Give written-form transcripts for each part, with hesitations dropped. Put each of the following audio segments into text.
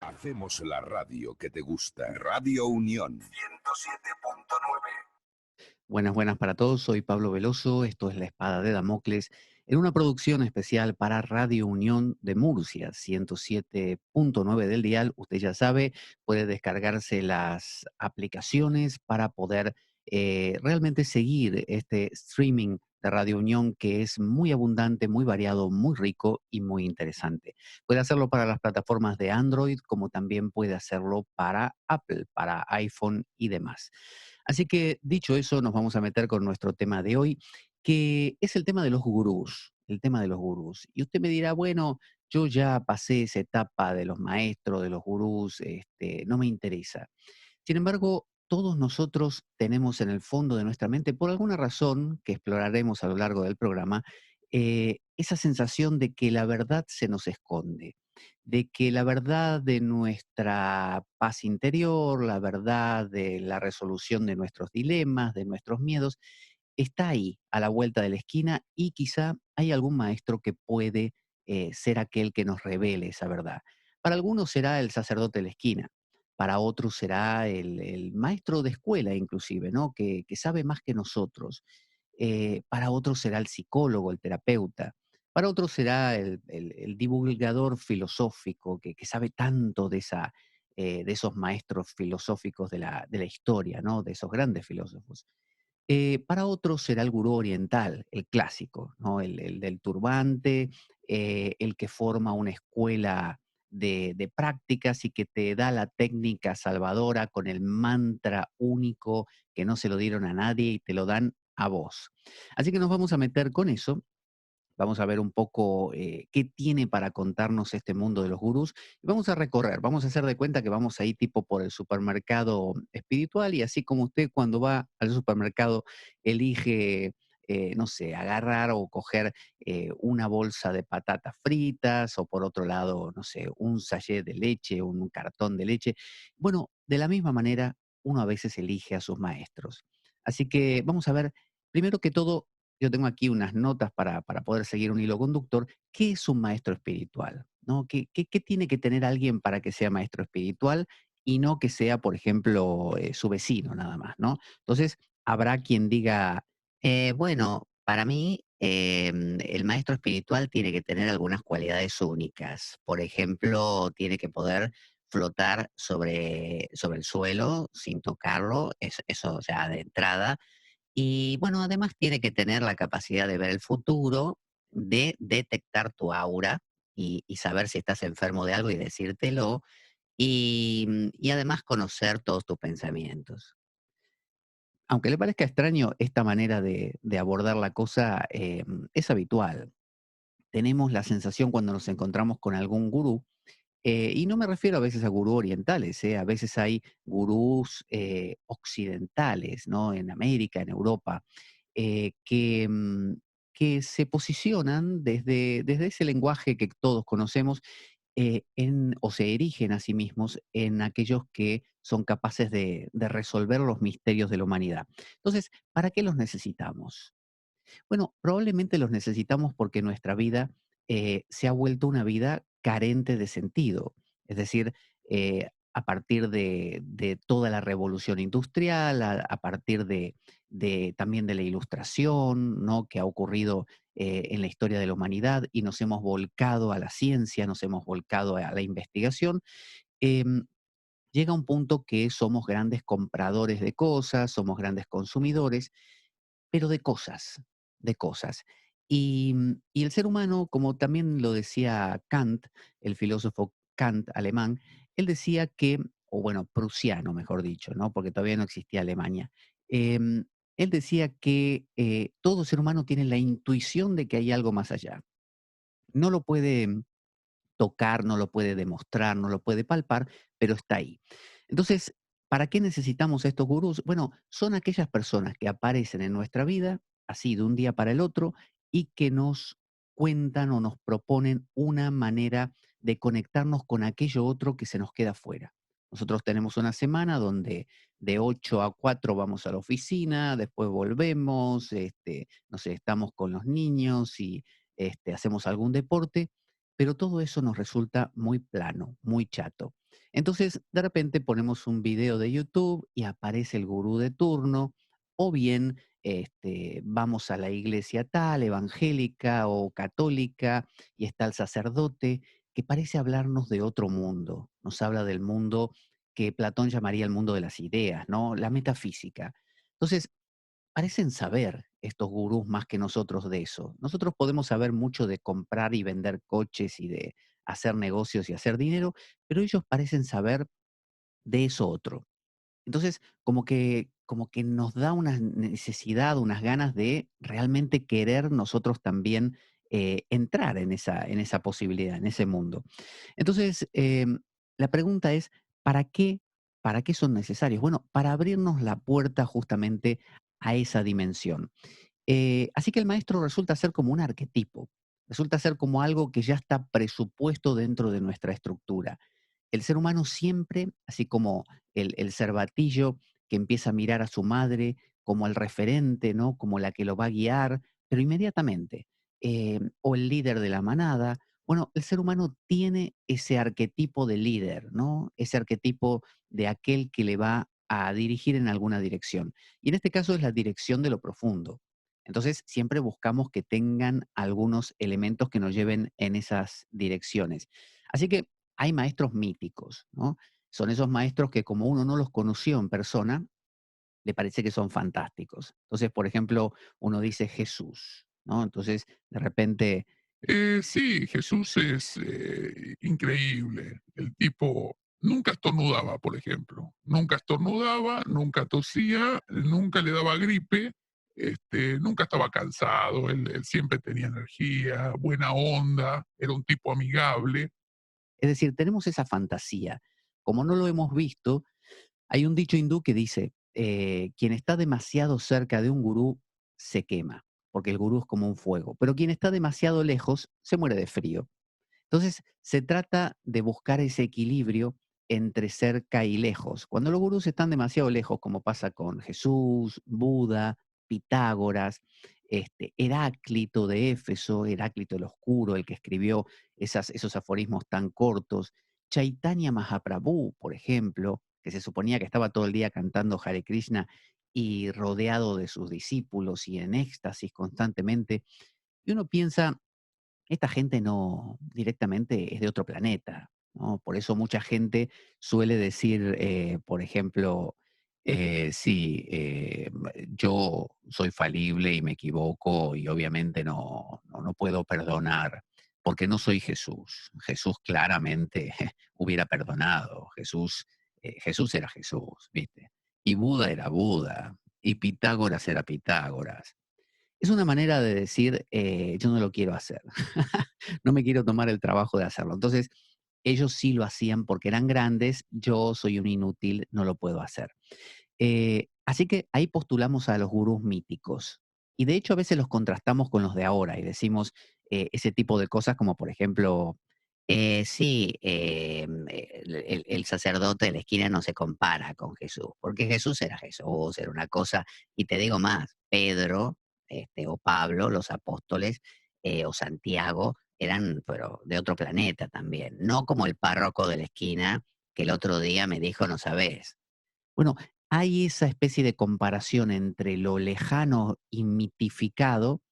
Hacemos la radio que te gusta. Radio Unión 107.9. Buenas, buenas para todos. Soy Pablo Veloso. Esto es La Espada de Damocles, en una producción especial para Radio Unión de Murcia, 107.9 del dial. Usted ya sabe, puede descargarse las aplicaciones para poder realmente seguir este streaming de Radio Unión, que es muy abundante, muy variado, muy rico y muy interesante. Puede hacerlo para las plataformas de Android, como también puede hacerlo para Apple, para iPhone y demás. Así que, dicho eso, nos vamos a meter con nuestro tema de hoy, que es el tema de los gurús, el tema de los gurús. Y usted me dirá, bueno, yo ya pasé esa etapa de los maestros, de los gurús, no me interesa. Sin embargo, todos nosotros tenemos en el fondo de nuestra mente, por alguna razón que exploraremos a lo largo del programa, esa sensación de que la verdad se nos esconde, de que la verdad de nuestra paz interior, la verdad de la resolución de nuestros dilemas, de nuestros miedos, está ahí, a la vuelta de la esquina, y quizá hay algún maestro que puede ser aquel que nos revele esa verdad. Para algunos será el sacerdote de la esquina, para otros será el maestro de escuela inclusive, ¿no? Que sabe más que nosotros. Para otros será el psicólogo, el terapeuta. Para otros será el divulgador filosófico que sabe tanto de esos maestros filosóficos de la historia, ¿no? De esos grandes filósofos. Para otros será el gurú oriental, el clásico, ¿no? El del turbante, el que forma una escuela de prácticas y que te da la técnica salvadora con el mantra único que no se lo dieron a nadie y te lo dan a vos. Así que nos vamos a meter con eso. Vamos a ver un poco qué tiene para contarnos este mundo de los gurús. Y vamos a recorrer, vamos a hacer de cuenta que vamos ahí tipo por el supermercado espiritual, y así como usted cuando va al supermercado elige, no sé, agarrar o coger una bolsa de patatas fritas, o por otro lado, no sé, un sachet de leche, un cartón de leche. Bueno, de la misma manera, uno a veces elige a sus maestros. Así que vamos a ver, primero que todo, yo tengo aquí unas notas para poder seguir un hilo conductor. ¿Qué es un maestro espiritual? ¿No? ¿Qué tiene que tener alguien para que sea maestro espiritual y no que sea, por ejemplo, su vecino nada más, ¿no? Entonces, habrá quien diga, bueno, para mí el maestro espiritual tiene que tener algunas cualidades únicas. Por ejemplo, tiene que poder flotar sobre el suelo sin tocarlo, eso ya de entrada. Y bueno, además tiene que tener la capacidad de ver el futuro, de detectar tu aura y saber si estás enfermo de algo y decírtelo, y además conocer todos tus pensamientos. Aunque le parezca extraño, esta manera de abordar la cosa es habitual. Tenemos la sensación cuando nos encontramos con algún gurú. Y no me refiero a veces a gurú orientales, a veces hay gurús occidentales, ¿no? En América, en Europa, que se posicionan desde ese lenguaje que todos conocemos, o se erigen a sí mismos en aquellos que son capaces de resolver los misterios de la humanidad. Entonces, ¿para qué los necesitamos? Bueno, probablemente los necesitamos porque nuestra vida se ha vuelto una vida carente de sentido. Es decir, a partir de toda la revolución industrial, a partir también de la ilustración, ¿no? Que ha ocurrido en la historia de la humanidad, y nos hemos volcado a la ciencia, nos hemos volcado a la investigación. em, Llega un punto que somos grandes compradores de cosas, somos grandes consumidores, pero de cosas, de cosas. Y el ser humano, como también lo decía Kant, el filósofo Kant alemán, él decía que, o bueno, prusiano, mejor dicho, ¿no? Porque todavía no existía Alemania. Él decía que todo ser humano tiene la intuición de que hay algo más allá. No lo puede tocar, no lo puede demostrar, no lo puede palpar, pero está ahí. Entonces, ¿para qué necesitamos estos gurús? Bueno, son aquellas personas que aparecen en nuestra vida, así de un día para el otro, y que nos cuentan o nos proponen una manera de conectarnos con aquello otro que se nos queda fuera. Nosotros tenemos una semana donde de 8 a 4 vamos a la oficina, después volvemos, no sé, estamos con los niños y hacemos algún deporte, pero todo eso nos resulta muy plano, muy chato. Entonces, de repente ponemos un video de YouTube y aparece el gurú de turno, o bien vamos a la iglesia tal, evangélica o católica, y está el sacerdote que parece hablarnos de otro mundo. Nos habla del mundo que Platón llamaría el mundo de las ideas, ¿no? La metafísica. Entonces, parecen saber estos gurús más que nosotros de eso. Nosotros podemos saber mucho de comprar y vender coches y de hacer negocios y hacer dinero, pero ellos parecen saber de eso otro. Entonces, como que nos da una necesidad, unas ganas de realmente querer nosotros también entrar en esa posibilidad, en ese mundo. Entonces, la pregunta es, ¿para qué, ¿para qué son necesarios? Bueno, para abrirnos la puerta justamente a esa dimensión. Así que el maestro resulta ser como un arquetipo, resulta ser como algo que ya está presupuesto dentro de nuestra estructura. El ser humano siempre, así como el cervatillo que empieza a mirar a su madre como el referente, ¿no? Como la que lo va a guiar, pero inmediatamente, o el líder de la manada. Bueno, el ser humano tiene ese arquetipo de líder, ¿no? Ese arquetipo de aquel que le va a dirigir en alguna dirección. Y en este caso es la dirección de lo profundo. Entonces, siempre buscamos que tengan algunos elementos que nos lleven en esas direcciones. Así que hay maestros míticos, ¿no? Son esos maestros que como uno no los conoció en persona, le parece que son fantásticos. Entonces, por ejemplo, uno dice Jesús, ¿no? Entonces, de repente, Sí, Jesús es increíble. El tipo nunca estornudaba, por ejemplo. Nunca estornudaba, nunca tosía, nunca le daba gripe, nunca estaba cansado. Él siempre tenía energía, buena onda, era un tipo amigable. es decir, tenemos esa fantasía. Como no lo hemos visto, hay un dicho hindú que dice, quien está demasiado cerca de un gurú se quema, porque el gurú es como un fuego, pero quien está demasiado lejos se muere de frío. Entonces, se trata de buscar ese equilibrio entre cerca y lejos. Cuando los gurús están demasiado lejos, como pasa con Jesús, Buda, Pitágoras, Heráclito de Éfeso, Heráclito el Oscuro, el que escribió esos aforismos tan cortos, Chaitanya Mahaprabhu, por ejemplo, que se suponía que estaba todo el día cantando Hare Krishna y rodeado de sus discípulos y en éxtasis constantemente, y uno piensa, esta gente no directamente es de otro planeta, ¿no? Por eso mucha gente suele decir, por ejemplo, sí, yo soy falible y me equivoco y obviamente no puedo perdonar porque no soy Jesús. Jesús claramente hubiera perdonado. Jesús era Jesús, ¿viste? Y Buda era Buda, y Pitágoras era Pitágoras. Es una manera de decir, yo no lo quiero hacer. No me quiero tomar el trabajo de hacerlo. Entonces, ellos sí lo hacían porque eran grandes, yo soy un inútil, no lo puedo hacer. Así que ahí postulamos a los gurús míticos. Y de hecho a veces los contrastamos con los de ahora y decimos ese tipo de cosas como por ejemplo, sí, el sacerdote de la esquina no se compara con Jesús, porque Jesús, era una cosa, y te digo más, Pedro o Pablo, los apóstoles, o Santiago, eran pero de otro planeta también, no como el párroco de la esquina que el otro día me dijo, no sabés. Bueno, hay esa especie de comparación entre lo lejano y mitificado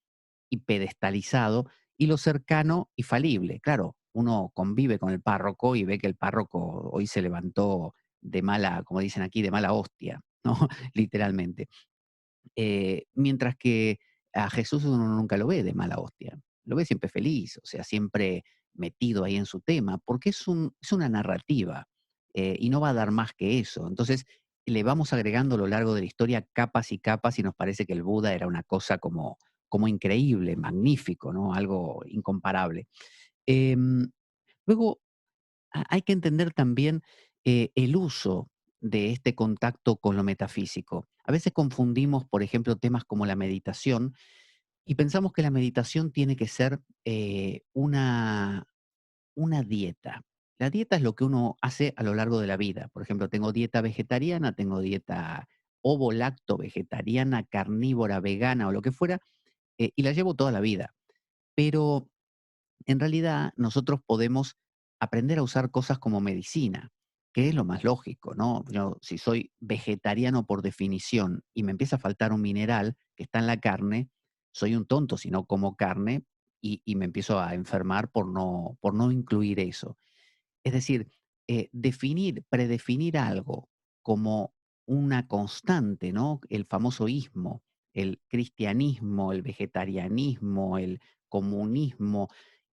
y pedestalizado y lo cercano y falible. Claro, uno convive con el párroco y ve que el párroco hoy se levantó de mala, como dicen aquí, de mala hostia, ¿no? Literalmente. Mientras que a Jesús uno nunca lo ve de mala hostia, lo ve siempre feliz, o sea, siempre metido ahí en su tema, porque es una narrativa y no va a dar más que eso. Entonces, le vamos agregando a lo largo de la historia capas y capas y nos parece que el Buda era una cosa como increíble, magnífico, ¿no? Algo incomparable. Em, Luego, hay que entender también el uso de este contacto con lo metafísico. A veces confundimos, por ejemplo, temas como la meditación y pensamos que la meditación tiene que ser una dieta. La dieta es lo que uno hace a lo largo de la vida. Por ejemplo, tengo dieta vegetariana, tengo dieta ovo-lacto vegetariana, carnívora, vegana o lo que fuera, y la llevo toda la vida. Pero en realidad nosotros podemos aprender a usar cosas como medicina. que es lo más lógico, ¿no? Yo, si soy vegetariano por definición y me empieza a faltar un mineral que está en la carne, soy un tonto si no como carne y me empiezo a enfermar por no incluir eso. Es decir, predefinir algo como una constante, ¿no? El famoso ismo, el cristianismo, el vegetarianismo, el comunismo,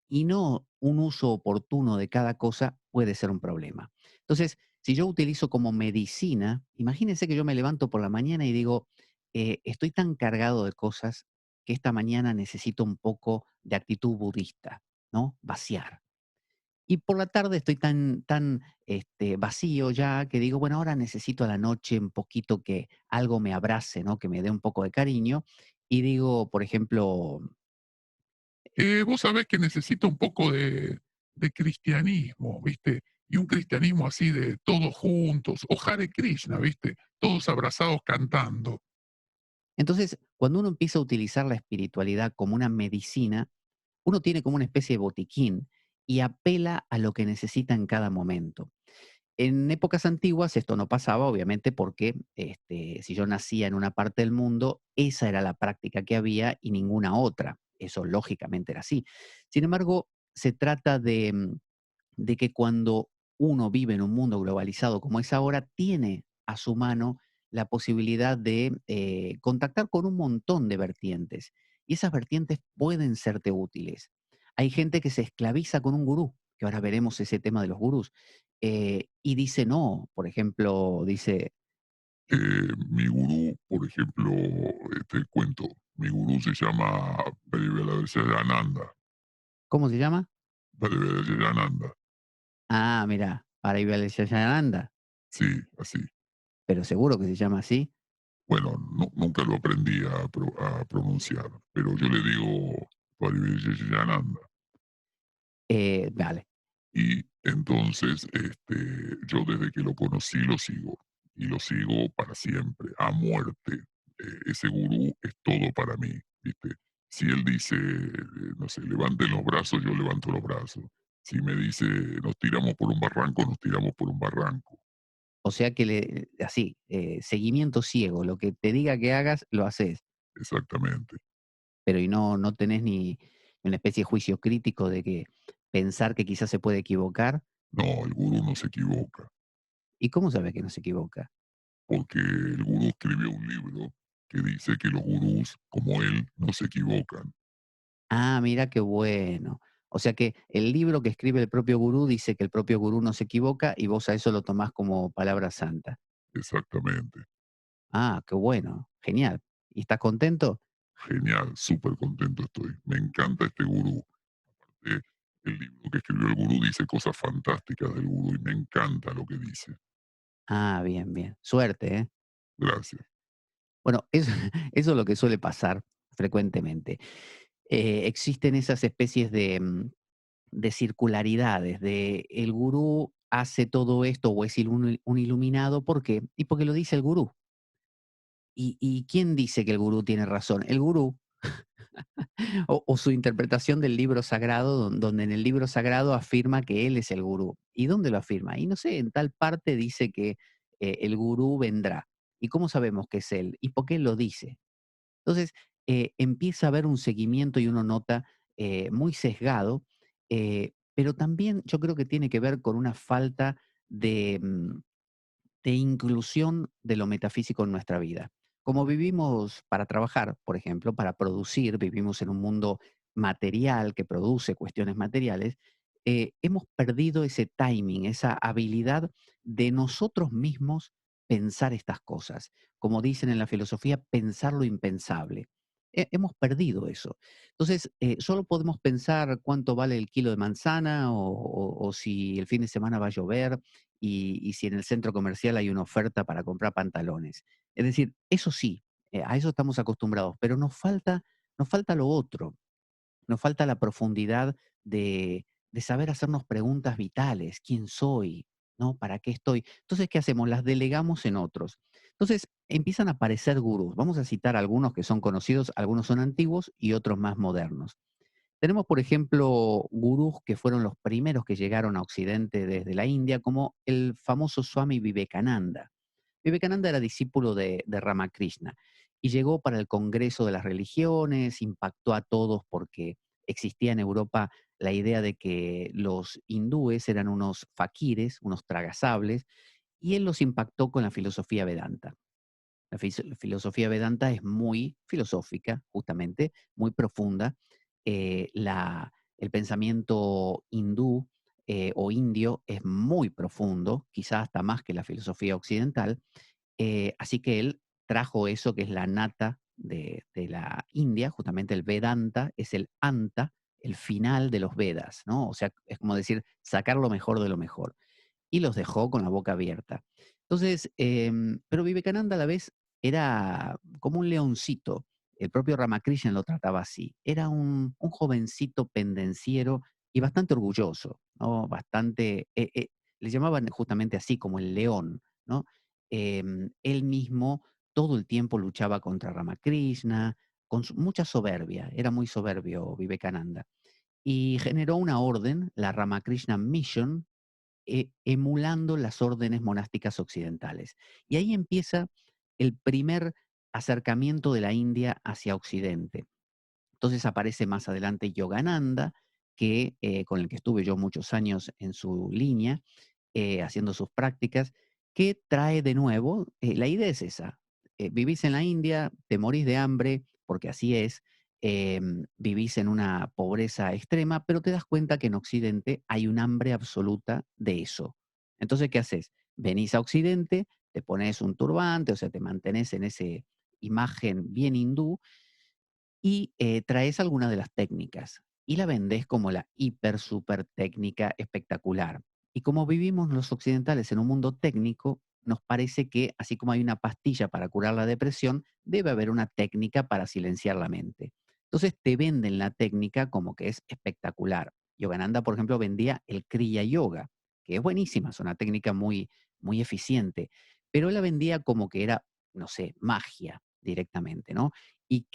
y no un uso oportuno de cada cosa puede ser un problema. Entonces, si yo utilizo como medicina, imagínense que yo me levanto por la mañana y digo, estoy tan cargado de cosas que esta mañana necesito un poco de actitud budista, ¿no? Vaciar. Y por la tarde estoy tan vacío ya que digo, bueno, ahora necesito a la noche un poquito que algo me abrace, ¿no? Que me dé un poco de cariño. Y digo, por ejemplo, Vos sabés que necesito un poco de cristianismo, ¿viste? Y un cristianismo así de todos juntos, o Hare Krishna, ¿viste? Todos abrazados cantando. entonces, cuando uno empieza a utilizar la espiritualidad como una medicina, uno tiene como una especie de botiquín y apela a lo que necesita en cada momento. En épocas antiguas esto no pasaba, obviamente, porque si yo nacía en una parte del mundo, esa era la práctica que había y ninguna otra. Eso lógicamente era así. Sin embargo, se trata de que cuando uno vive en un mundo globalizado como es ahora, tiene a su mano la posibilidad de contactar con un montón de vertientes. Y esas vertientes pueden serte útiles. Hay gente que se esclaviza con un gurú, que ahora veremos ese tema de los gurús, y dice no, por ejemplo, dice, Mi gurú, por ejemplo, te cuento, mi gurú se llama Ananda. ¿cómo se llama? Ananda. Ah, mira, para Anda, Sí, así. pero seguro que se llama así. Bueno, nunca lo aprendí a pronunciar, pero yo le digo Ananda. Vale. Y entonces, yo desde que lo conocí lo sigo, y lo sigo para siempre, a muerte. Ese gurú es todo para mí, ¿viste? Si él dice, no sé, levanten los brazos, yo levanto los brazos. Si me dice, nos tiramos por un barranco, nos tiramos por un barranco. O sea que así, seguimiento ciego, lo que te diga que hagas, lo haces, Exactamente. pero y no tenés ni una especie de juicio crítico de que pensar que quizás se puede equivocar. No, el gurú no se equivoca, ¿Y cómo sabes que no se equivoca? porque el gurú escribió un libro que dice que los gurús, como él, no se equivocan. Ah, mira qué bueno. O sea que el libro que escribe el propio gurú dice que el propio gurú no se equivoca y vos a eso lo tomás como palabra santa. Exactamente. Ah, qué bueno, genial. ¿Y estás contento? Genial, súper contento estoy. Me encanta este gurú. Eh, el libro que escribió el gurú dice cosas fantásticas del gurú y me encanta lo que dice. Ah, bien, bien. Suerte, ¿eh? Gracias. Bueno, eso, eso es lo que suele pasar frecuentemente. Existen esas especies de circularidades, de el gurú hace todo esto o es un iluminado, ¿por qué? Y porque lo dice el gurú. ¿Y quién dice que el gurú tiene razón? El gurú o su interpretación del libro sagrado, donde en el libro sagrado afirma que él es el gurú. ¿Y dónde lo afirma? Y no sé, en tal parte dice que el gurú vendrá. ¿Y cómo sabemos que es él? ¿Y por qué lo dice? Entonces, empieza a haber un seguimiento y uno nota muy sesgado, pero también yo creo que tiene que ver con una falta de, de inclusión de lo metafísico en nuestra vida. Como vivimos para trabajar, por ejemplo, para producir, vivimos en un mundo material que produce cuestiones materiales, hemos perdido ese timing, esa habilidad de nosotros mismos pensar estas cosas. Como dicen en la filosofía, pensar lo impensable. Hemos perdido eso. Entonces, solo podemos pensar cuánto vale el kilo de manzana o si el fin de semana va a llover y si en el centro comercial hay una oferta para comprar pantalones. Es decir, eso sí, a eso estamos acostumbrados, pero nos falta lo otro, nos falta la profundidad de saber hacernos preguntas vitales, ¿quién soy? ¿No? ¿Para qué estoy? Entonces, ¿qué hacemos? Las delegamos en otros. Entonces, empiezan a aparecer gurús. Vamos a citar algunos que son conocidos, algunos son antiguos y otros más modernos. Tenemos, por ejemplo, gurús que fueron los primeros que llegaron a Occidente desde la India, como el famoso Swami Vivekananda. Vivekananda era discípulo de Ramakrishna y llegó para el Congreso de las Religiones, impactó a todos porque existía en Europa la idea de que los hindúes eran unos faquires, unos tragasables, y él los impactó con la filosofía Vedanta. La filosofía Vedanta es muy filosófica, justamente, muy profunda. El pensamiento hindú o indio es muy profundo, quizás hasta más que la filosofía occidental. Así que él trajo eso que es la nata de la India, justamente el Vedanta, es el anta, el final de los Vedas, ¿no? O sea, es como decir, sacar lo mejor de lo mejor y los dejó con la boca abierta. Entonces, pero Vivekananda a la vez era como un leoncito. El propio Ramakrishna lo trataba así. Era un jovencito pendenciero y bastante orgulloso, ¿no? Bastante, le llamaban justamente así, como el león, ¿no? Él mismo todo el tiempo luchaba contra Ramakrishna, con mucha soberbia, era muy soberbio Vivekananda. Y generó una orden, la Ramakrishna Mission, emulando las órdenes monásticas occidentales. Y ahí empieza el primer acercamiento de la India hacia Occidente. Entonces aparece más adelante Yogananda, con el que estuve yo muchos años en su línea, haciendo sus prácticas, que trae de nuevo, la idea es esa, vivís en la India, te morís de hambre, porque así es, vivís en una pobreza extrema, pero te das cuenta que en Occidente hay un hambre absoluta de eso. Entonces, ¿qué haces? Venís a Occidente, te pones un turbante, o sea, te mantenés en esa imagen bien hindú, y traes alguna de las técnicas y la vendes como la hiper super técnica espectacular. Y como vivimos los occidentales en un mundo técnico, nos parece que así como hay una pastilla para curar la depresión, debe haber una técnica para silenciar la mente. Entonces te venden la técnica como que es espectacular. Yogananda, por ejemplo, vendía el Kriya Yoga, que es buenísima, es una técnica muy, muy eficiente, pero él la vendía como que era, no sé, magia directamente, ¿no? Y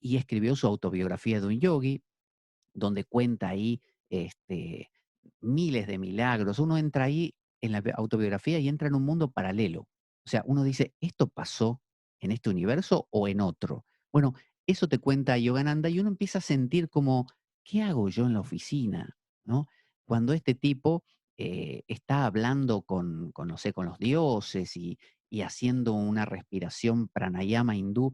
escribió su autobiografía de un yogi, donde cuenta ahí este, miles de milagros. Uno entra ahí en la autobiografía y entra en un mundo paralelo. O sea, uno dice, ¿esto pasó en este universo o en otro? Bueno, eso te cuenta Yogananda y uno empieza a sentir como, ¿qué hago yo en la oficina? ¿No? Cuando este tipo está hablando no sé, con los dioses y haciendo una respiración pranayama hindú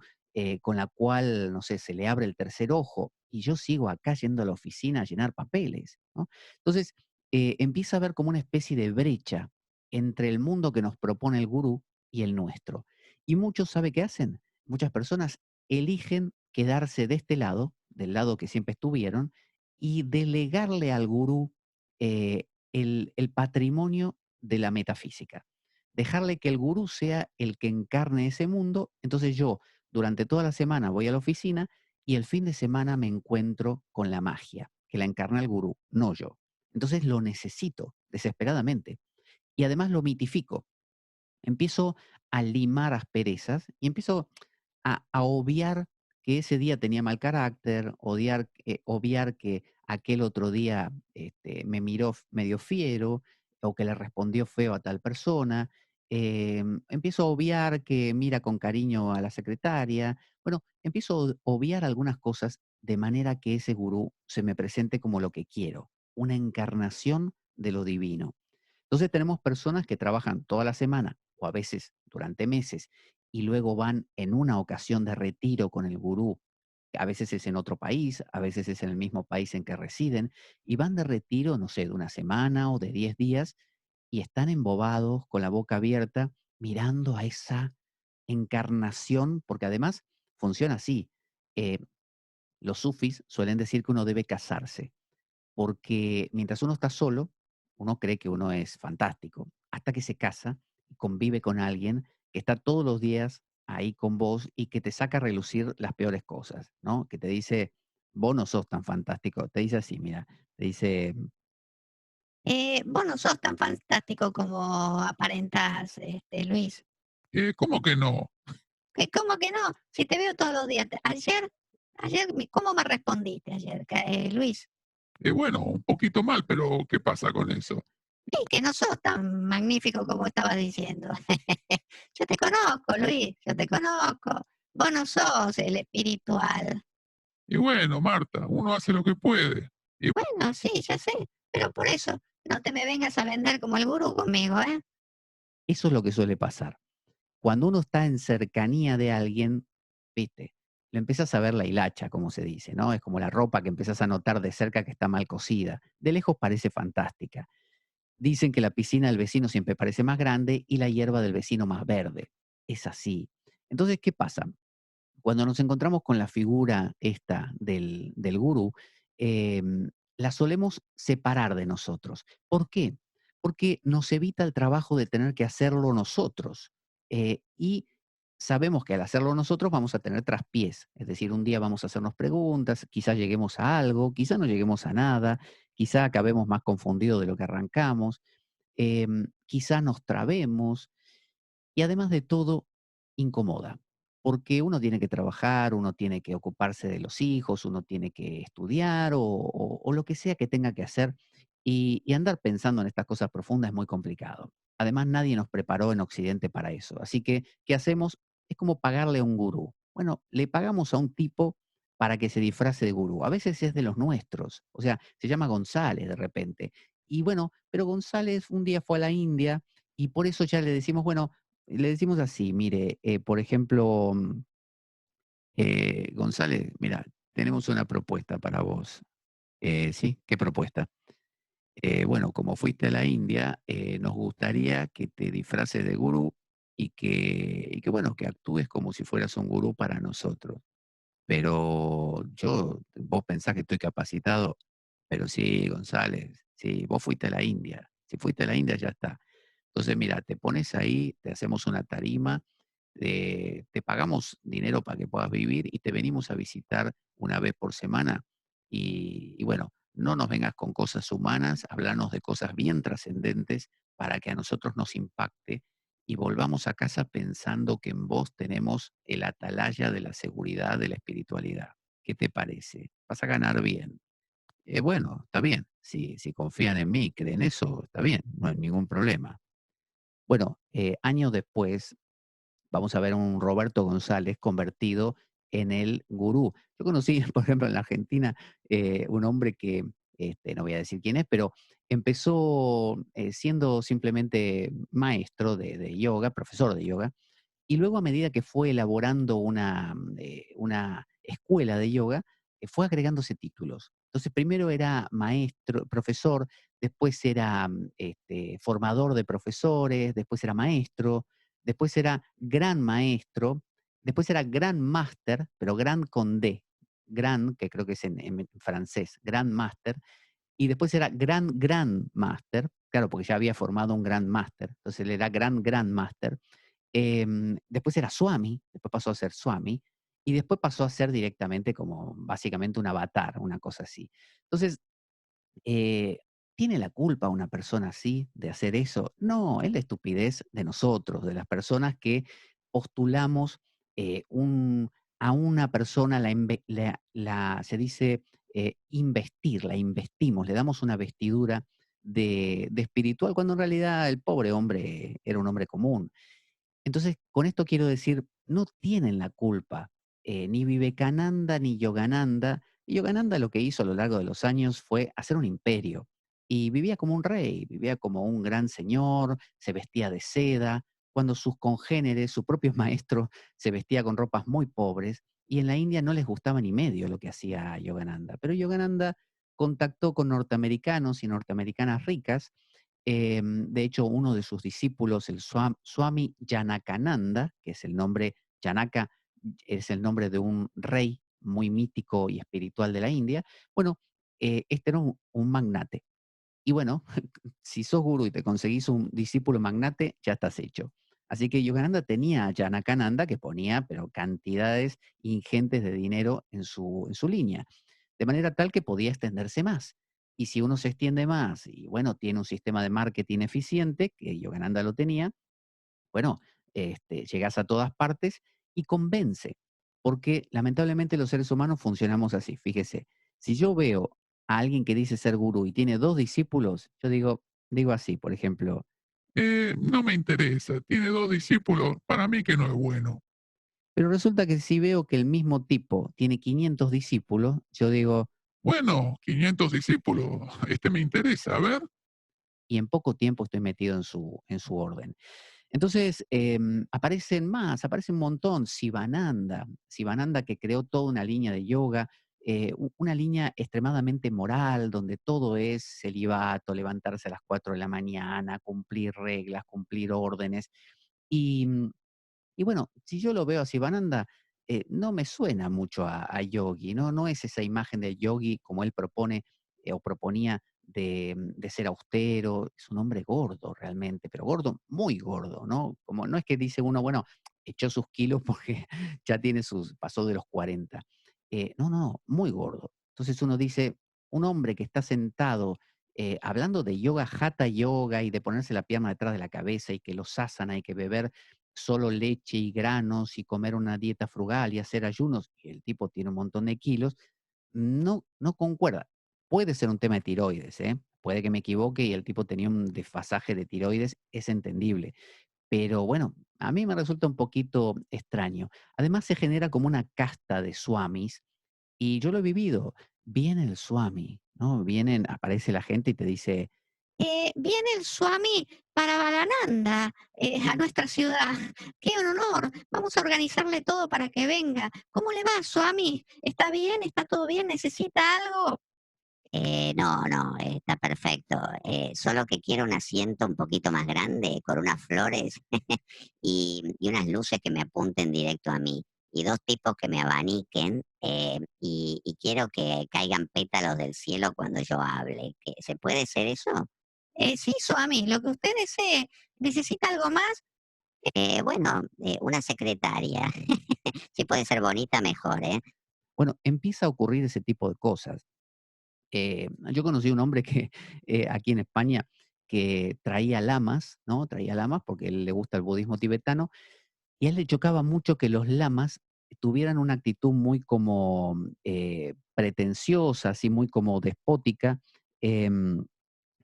con la cual, no sé, se le abre el tercer ojo y yo sigo acá yendo a la oficina a llenar papeles, ¿no? Entonces, empieza a haber como una especie de brecha entre el mundo que nos propone el gurú y el nuestro. Y muchos, ¿sabe qué hacen? Muchas personas eligen quedarse de este lado, del lado que siempre estuvieron, y delegarle al gurú el patrimonio de la metafísica. Dejarle que el gurú sea el que encarne ese mundo. Entonces yo durante toda la semana voy a la oficina y el fin de semana me encuentro con la magia, que la encarna el gurú, no yo. Entonces lo necesito desesperadamente. Y además lo mitifico. Empiezo a limar asperezas y empiezo a obviar que ese día tenía mal carácter, obviar que aquel otro día me miró medio fiero o que le respondió feo a tal persona. Empiezo a obviar que mira con cariño a la secretaria. Bueno, empiezo a obviar algunas cosas de manera que ese gurú se me presente como lo que quiero, una encarnación de lo divino. Entonces tenemos personas que trabajan toda la semana o a veces durante meses y luego van en una ocasión de retiro con el gurú. A veces es en otro país, a veces es en el mismo país en que residen y van de retiro, no sé, de una semana o de 10 días y están embobados con la boca abierta mirando a esa encarnación, porque además funciona así. Eh, los sufis suelen decir que uno debe casarse porque mientras uno está solo, uno cree que uno es fantástico, hasta que se casa y convive con alguien que está todos los días ahí con vos y que te saca a relucir las peores cosas, ¿no? Que te dice, vos no sos tan fantástico, te dice así, mira, te dice, Vos no sos tan fantástico como aparentás, Luis. ¿Cómo que no? ¿Cómo que no? Si te veo todos los días. Ayer Ayer, ¿cómo me respondiste ayer, Luis? Bueno, un poquito mal, pero ¿qué pasa con eso? Sí, que no sos tan magnífico como estabas diciendo. Yo te conozco, Luis, yo te conozco. Vos no sos el espiritual. Y bueno, Marta, uno hace lo que puede. Y Bueno, sí, ya sé, pero por eso no te me vengas a vender como el gurú conmigo, ¿eh? Eso es lo que suele pasar. Cuando uno está en cercanía de alguien, viste, le empezás a ver la hilacha, como se dice, ¿no? Es como la ropa que empezás a notar de cerca que está mal cosida. De lejos parece fantástica. Dicen que la piscina del vecino siempre parece más grande y la hierba del vecino más verde. Es así. Entonces, ¿qué pasa? Cuando nos encontramos con la figura esta del gurú, la solemos separar de nosotros. ¿Por qué? Porque nos evita el trabajo de tener que hacerlo nosotros. Y sabemos que al hacerlo nosotros vamos a tener traspiés. Es decir, un día vamos a hacernos preguntas, quizás lleguemos a algo, quizás no lleguemos a nada, quizás acabemos más confundidos de lo que arrancamos, quizás nos trabemos y además de todo, incomoda, porque uno tiene que trabajar, uno tiene que ocuparse de los hijos, uno tiene que estudiar o lo que sea que tenga que hacer, y andar pensando en estas cosas profundas es muy complicado. Además, nadie nos preparó en Occidente para eso. Así que, ¿qué hacemos? Es como pagarle a un gurú. Bueno, le pagamos a un tipo para que se disfrace de gurú. A veces es de los nuestros, o sea, se llama González de repente. Y bueno, pero González un día fue a la India y por eso ya le decimos, bueno, le decimos así, mire, por ejemplo, González, mira, tenemos una propuesta para vos. ¿Sí? ¿Qué propuesta? Bueno, como fuiste a la India, nos gustaría que te disfraces de gurú y que, bueno, que actúes como si fueras un gurú para nosotros. Pero vos pensás que estoy capacitado, pero sí, González, sí, vos fuiste a la India. Si fuiste a la India, ya está. Entonces, mira, te pones ahí, te hacemos una tarima, te pagamos dinero para que puedas vivir y te venimos a visitar una vez por semana. Y bueno, no nos vengas con cosas humanas, háblanos de cosas bien trascendentes para que a nosotros nos impacte y volvamos a casa pensando que en vos tenemos el atalaya de la seguridad, de la espiritualidad. ¿Qué te parece? Vas a ganar bien. Bueno, está bien. Si confían en mí, creen eso, está bien, no hay ningún problema. Bueno, años después vamos a ver a un Roberto González convertido en el gurú. Yo conocí, por ejemplo, en la Argentina, un hombre que, no voy a decir quién es, pero empezó siendo simplemente maestro de yoga, profesor de yoga, y luego a medida que fue elaborando una escuela de yoga, fue agregándose títulos. Entonces, primero era maestro, profesor, después era formador de profesores, después era maestro, después era gran maestro, después era gran máster, pero gran con D, gran, que creo que es en francés, gran máster, y después era gran máster, claro, porque ya había formado un gran máster, entonces él era gran máster. Después era Swami, después pasó a ser Swami, y después pasó a ser directamente como básicamente un avatar, una cosa así. Entonces, eh, ¿tiene la culpa una persona así de hacer eso? No, es la estupidez de nosotros, de las personas que postulamos a una persona, se dice investir, la investimos, le damos una vestidura de espiritual, cuando en realidad el pobre hombre era un hombre común. Entonces, con esto quiero decir, no tienen la culpa, ni Vivekananda ni Yogananda. Y Yogananda lo que hizo a lo largo de los años fue hacer un imperio. Y vivía como un rey, vivía como un gran señor, se vestía de seda, cuando sus congéneres, sus propios maestros, se vestía con ropas muy pobres. Y en la India no les gustaba ni medio lo que hacía Yogananda. Pero Yogananda contactó con norteamericanos y norteamericanas ricas. De hecho, uno de sus discípulos, el Swami Janakananda, que es el nombre, Janaka es el nombre de un rey muy mítico y espiritual de la India. Bueno, este era un magnate. Y bueno, si sos gurú y te conseguís un discípulo magnate, ya estás hecho. Así que Yogananda tenía a Janakananda que ponía, pero cantidades ingentes de dinero en su línea, de manera tal que podía extenderse más. Y si uno se extiende más y bueno, tiene un sistema de marketing eficiente, que Yogananda lo tenía, bueno, llegas a todas partes y convence. porque lamentablemente los seres humanos funcionamos así. Fíjese, si yo veo a alguien que dice ser gurú y tiene 2 discípulos, yo digo así, por ejemplo, No me interesa, tiene 2 discípulos, para mí que no es bueno. pero resulta que si veo que el mismo tipo tiene 500 discípulos, yo digo, Bueno, 500 discípulos, este me interesa, a ver. y en poco tiempo estoy metido en su orden. Entonces, aparecen más, aparece un montón. Sivananda que creó toda una línea de yoga, una línea extremadamente moral, donde todo es celibato, levantarse a las 4 de la mañana, cumplir reglas, cumplir órdenes. Y, y bueno, si yo lo veo a Sivananda, no me suena mucho a yogi, ¿no? No es esa imagen del yogi como él propone o proponía de ser austero. Es un hombre gordo realmente, pero gordo, muy gordo, ¿no? Como no es que dice uno, bueno, echó sus kilos porque ya pasó de los 40. No, no, muy gordo. Entonces uno dice, un hombre que está sentado hablando de yoga, hatha yoga y de ponerse la pierna detrás de la cabeza y que los asana y que beber solo leche y granos y comer una dieta frugal y hacer ayunos, y el tipo tiene un montón de kilos, no concuerda. Puede ser un tema de tiroides, ¿eh? Puede que me equivoque y el tipo tenía un desfasaje de tiroides, es entendible. Pero bueno, a mí me resulta un poquito extraño. Además, se genera como una casta de swamis y yo lo he vivido. Viene el swami, ¿no? Aparece la gente y te dice, Viene el Swami para Balananda, a nuestra ciudad. ¡Qué honor! Vamos a organizarle todo para que venga. ¿Cómo le va, Swami? ¿Está bien? ¿Está todo bien? ¿Necesita algo? No, no, está perfecto. Solo que quiero un asiento un poquito más grande, con unas flores y unas luces que me apunten directo a mí. Y dos tipos que me abaniquen, y quiero que caigan pétalos del cielo cuando yo hable. ¿Se puede ser eso? Sí, Swami, lo que usted desee. ¿Necesita algo más? Bueno, una secretaria. Si puede ser bonita, mejor, ¿eh? bueno, empieza a ocurrir ese tipo de cosas. Yo conocí un hombre que aquí en España que traía lamas, ¿no? Traía lamas porque a él le gusta el budismo tibetano y a él le chocaba mucho que los lamas tuvieran una actitud muy como pretenciosa, así muy como despótica, em,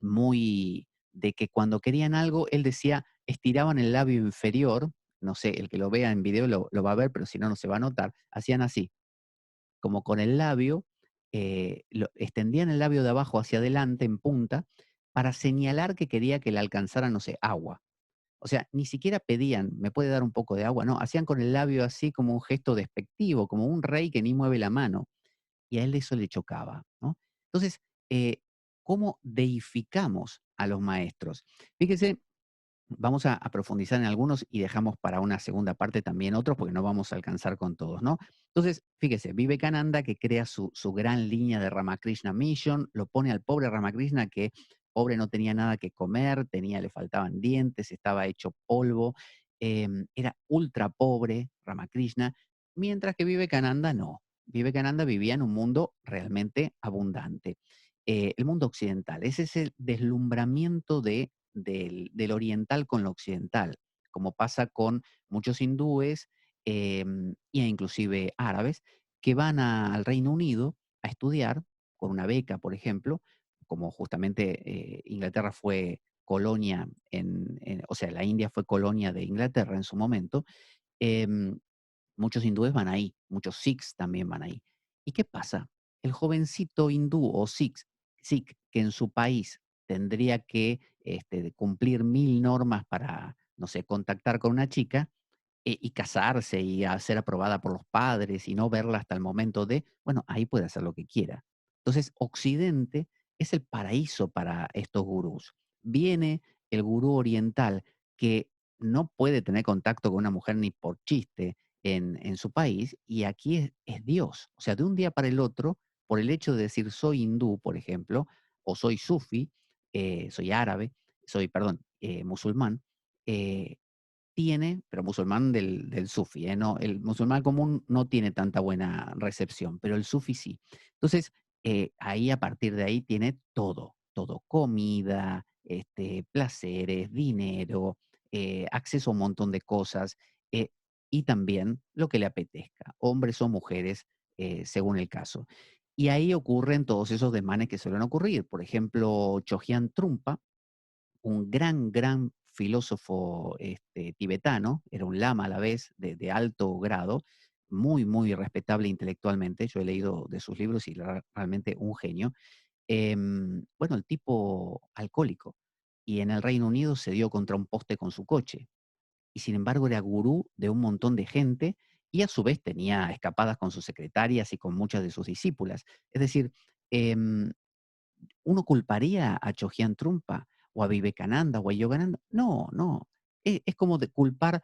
muy de que cuando querían algo, él decía, estiraban el labio inferior, no sé, el que lo vea en video lo va a ver, pero si no, no se va a notar, hacían así como con el labio, extendían el labio de abajo hacia adelante en punta para señalar que quería que le alcanzara, no sé, agua. O sea, ni siquiera pedían, ¿me puede dar un poco de agua? No, hacían con el labio así como un gesto despectivo, como un rey que ni mueve la mano. Y a él eso le chocaba, ¿no? Entonces, ¿cómo deificamos a los maestros? Fíjese, vamos a profundizar en algunos y dejamos para una segunda parte también otros, porque no vamos a alcanzar con todos, ¿no? Entonces, fíjese, Vivekananda que crea su gran línea de Ramakrishna Mission, lo pone al pobre Ramakrishna que pobre no tenía nada que comer, le faltaban dientes, estaba hecho polvo, era ultra pobre Ramakrishna, mientras que Vivekananda no. Vivekananda vivía en un mundo realmente abundante. El mundo occidental, ese es el deslumbramiento del oriental con lo occidental, como pasa con muchos hindúes e inclusive árabes que van al Reino Unido a estudiar con una beca, por ejemplo, como justamente Inglaterra fue colonia o sea, la India fue colonia de Inglaterra en su momento. em, Muchos hindúes van ahí, muchos sikhs también van ahí. ¿Y qué pasa? El jovencito hindú o sikh que en su país tendría que cumplir 1000 normas para, no sé, contactar con una chica y casarse y a ser aprobada por los padres y no verla hasta el momento bueno, ahí puede hacer lo que quiera. Entonces, Occidente es el paraíso para estos gurús. Viene el gurú oriental que no puede tener contacto con una mujer ni por chiste en su país y aquí es Dios. O sea, de un día para el otro, por el hecho de decir soy hindú, por ejemplo, o soy sufi, soy árabe, perdón, musulmán, eh, pero musulmán del sufí, ¿eh? No, el musulmán común no tiene tanta buena recepción, pero el sufí sí. Entonces, ahí a partir de ahí tiene todo, todo, comida, placeres, dinero, acceso a un montón de cosas. y también lo que le apetezca, hombres o mujeres, según el caso. Y ahí ocurren todos esos desmanes que suelen ocurrir. Por ejemplo, Chogyam Trungpa, un gran filósofo tibetano, era un lama a la vez, de alto grado, muy respetable intelectualmente. Yo he leído de sus libros y realmente un genio. Bueno, el tipo alcohólico, y en el Reino Unido se dio contra un poste con su coche, y sin embargo era gurú de un montón de gente y a su vez tenía escapadas con sus secretarias y con muchas de sus discípulas. Es decir, em, ¿uno culparía a Chogyam Trungpa o a Vivekananda o a Yogananda? No, no. Es como de culpar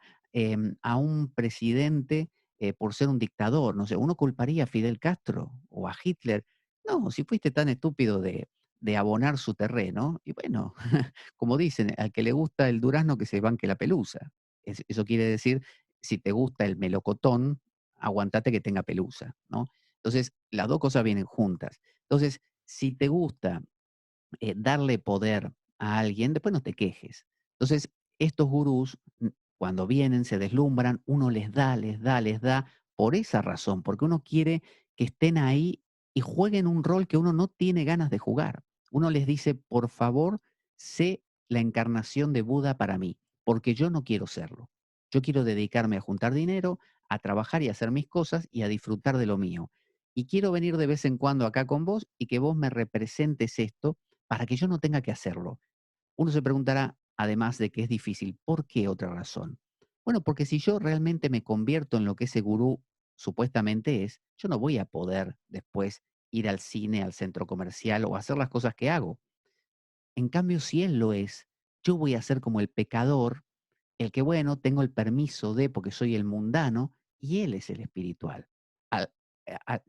a un presidente por ser un dictador. No sé, ¿uno culparía a Fidel Castro o a Hitler? No, si fuiste tan estúpido de abonar su terreno, y bueno, como dicen, al que le gusta el durazno que se banque la pelusa. Eso quiere decir, si te gusta el melocotón, aguantate que tenga pelusa, ¿no? Entonces, las dos cosas vienen juntas. Entonces, si te gusta darle poder a alguien, después no te quejes. Entonces, estos gurús, cuando vienen, se deslumbran, uno les da por esa razón, porque uno quiere que estén ahí y jueguen un rol que uno no tiene ganas de jugar. Uno les dice, por favor, sé la encarnación de Buda para mí, porque yo no quiero serlo. Yo quiero dedicarme a juntar dinero, a trabajar y a hacer mis cosas y a disfrutar de lo mío. Y quiero venir de vez en cuando acá con vos y que vos me representes esto para que yo no tenga que hacerlo. Uno se preguntará, además de que es difícil, ¿por qué otra razón? Bueno, porque si yo realmente me convierto en lo que ese gurú supuestamente es, yo no voy a poder después ir al cine, al centro comercial o hacer las cosas que hago. En cambio, si él lo es, yo voy a ser como el pecador, el que, bueno, tengo el permiso de, porque soy el mundano, y él es el espiritual, al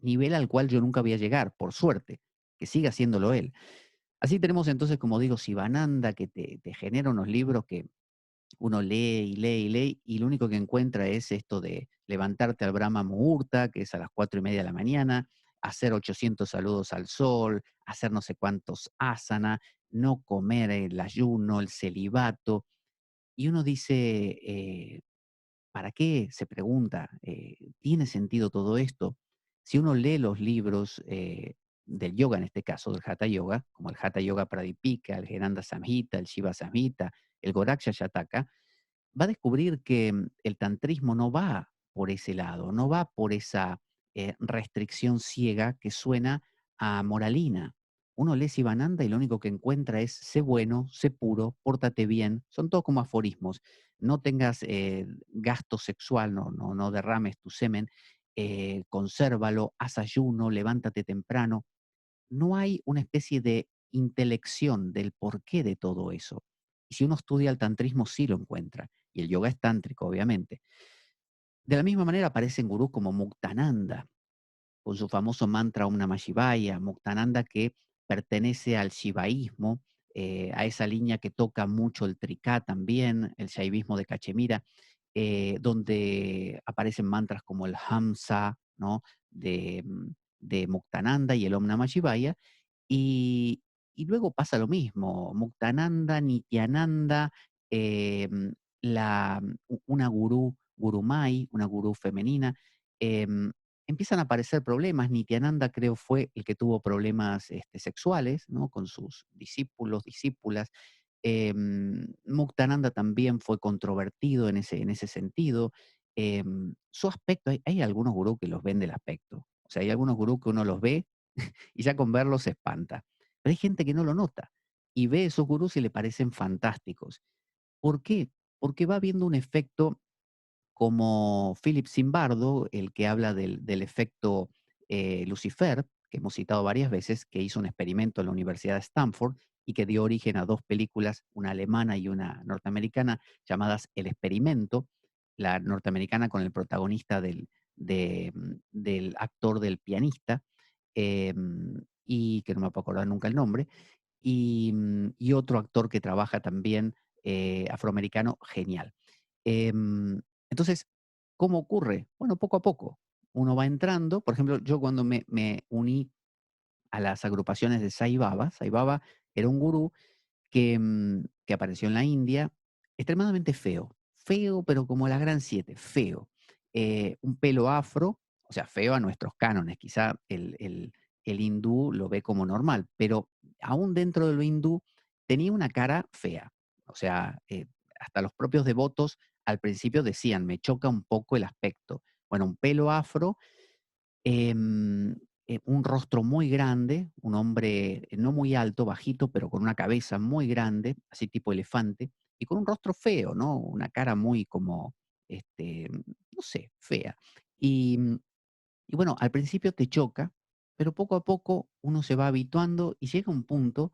nivel al cual yo nunca voy a llegar, por suerte, que siga haciéndolo él. Así tenemos entonces, como digo, Sivananda, que te genera unos libros que uno lee y lee y lee, y lo único que encuentra es esto de levantarte al Brahma Muhurta, que es a las 4:30 de la mañana, hacer 800 saludos al sol, hacer no sé cuántos asana, no comer, el ayuno, el celibato. Y uno dice, ¿para qué? Se pregunta, ¿tiene sentido todo esto? Si uno lee los libros del yoga, en este caso del Hatha Yoga, como el Hatha Yoga Pradipika, el Heranda Samhita, el Shiva Samhita, el Goraksha Yataka, va a descubrir que el tantrismo no va por ese lado, no va por esa restricción ciega que suena a moralina. Uno lee Sivananda y lo único que encuentra es sé bueno, sé puro, pórtate bien. Son todos como aforismos. No tengas gasto sexual, no derrames tu semen, consérvalo, haz ayuno, levántate temprano. No hay una especie de intelección del porqué de todo eso. Y si uno estudia el tantrismo, sí lo encuentra. Y el yoga es tántrico, obviamente. De la misma manera aparecen gurús como Muktananda, con su famoso mantra Om Namah Shivaya, Muktananda, que pertenece al shivaísmo, a esa línea que toca mucho el tricá también, el shaivismo de Cachemira, donde aparecen mantras como el Hamsa, ¿no? de Muktananda y el Om Namah Shivaya, y, y luego pasa lo mismo, Muktananda, Nityananda, una gurú, Gurumai, una gurú femenina, em, empiezan a aparecer problemas. Nityananda creo fue el que tuvo problemas sexuales, ¿no? Con sus discípulos, discípulas. Muktananda también fue controvertido en ese sentido. Su aspecto, hay algunos gurús que los ven del aspecto. O sea, hay algunos gurús que uno los ve y ya con verlos se espanta. Pero hay gente que no lo nota y ve esos gurús y le parecen fantásticos. ¿Por qué? Porque va viendo un efecto como Philip Zimbardo, el que habla del efecto Lucifer, que hemos citado varias veces, que hizo un experimento en la Universidad de Stanford y que dio origen a dos películas, una alemana y una norteamericana, llamadas El Experimento, la norteamericana con el protagonista del actor del pianista, y que no me puedo acordar nunca el nombre, y otro actor que trabaja también afroamericano, genial. Entonces, ¿cómo ocurre? Bueno, poco a poco. Uno va entrando, por ejemplo, yo cuando me uní a las agrupaciones de Sai Baba era un gurú que apareció en la India, extremadamente feo, feo, pero como la gran siete, feo. un pelo afro, o sea, feo a nuestros cánones. Quizá el hindú lo ve como normal, pero aún dentro de lo hindú tenía una cara fea. O sea, hasta los propios devotos al principio decían, me choca un poco el aspecto. Bueno, un pelo afro, un rostro muy grande, un hombre no muy alto, bajito, pero con una cabeza muy grande, así tipo elefante, y con un rostro feo, ¿no? Una cara muy como, no sé, fea. Y, y bueno, al principio te choca, pero poco a poco uno se va habituando y llega un punto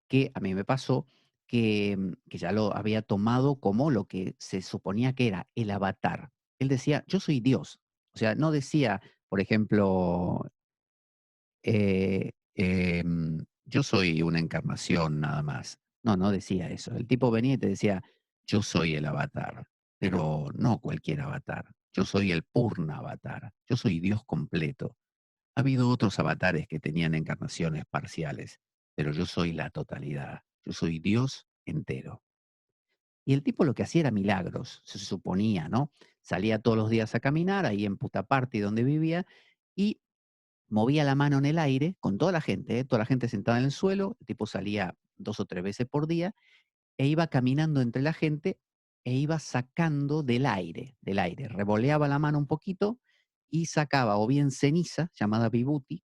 que a mí me pasó que ya lo había tomado como lo que se suponía que era el avatar. Él decía, yo soy Dios. O sea, no decía, por ejemplo, yo soy una encarnación nada más. No, no decía eso. El tipo venía y te decía, yo soy el avatar, pero no cualquier avatar. Yo soy el Purna avatar. Yo soy Dios completo. Ha habido otros avatares que tenían encarnaciones parciales, pero yo soy la totalidad. Yo soy Dios entero. Y el tipo lo que hacía era milagros, se suponía, ¿no? Salía todos los días a caminar ahí en Puttaparthi donde vivía y movía la mano en el aire con toda la gente sentada en el suelo, el tipo salía 2 o 3 veces por día e iba caminando entre la gente e iba sacando del aire, revoleaba la mano un poquito y sacaba o bien ceniza, llamada vibhuti,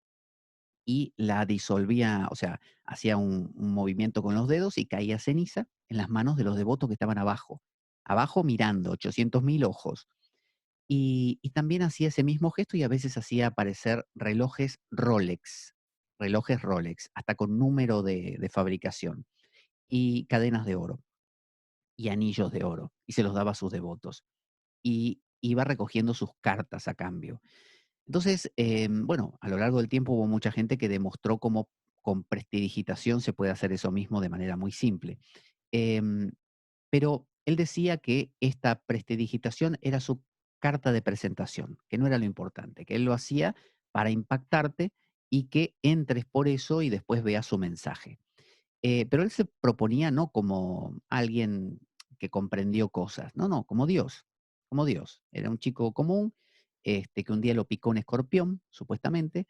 y la disolvía, o sea, hacía un movimiento con los dedos y caía ceniza en las manos de los devotos que estaban abajo, abajo mirando, 800.000 ojos. Y también hacía ese mismo gesto y a veces hacía aparecer relojes Rolex, hasta con número de fabricación, y cadenas de oro, y anillos de oro, y se los daba a sus devotos. Y iba recogiendo sus cartas a cambio. Entonces, bueno, a lo largo del tiempo hubo mucha gente que demostró cómo con prestidigitación se puede hacer eso mismo de manera muy simple. Em, pero él decía que esta prestidigitación era su carta de presentación, que no era lo importante, que él lo hacía para impactarte y que entres por eso y después veas su mensaje. Pero él se proponía no como alguien que comprendió cosas, no, no, como Dios, como Dios. Era un chico común, que un día lo picó un escorpión, supuestamente,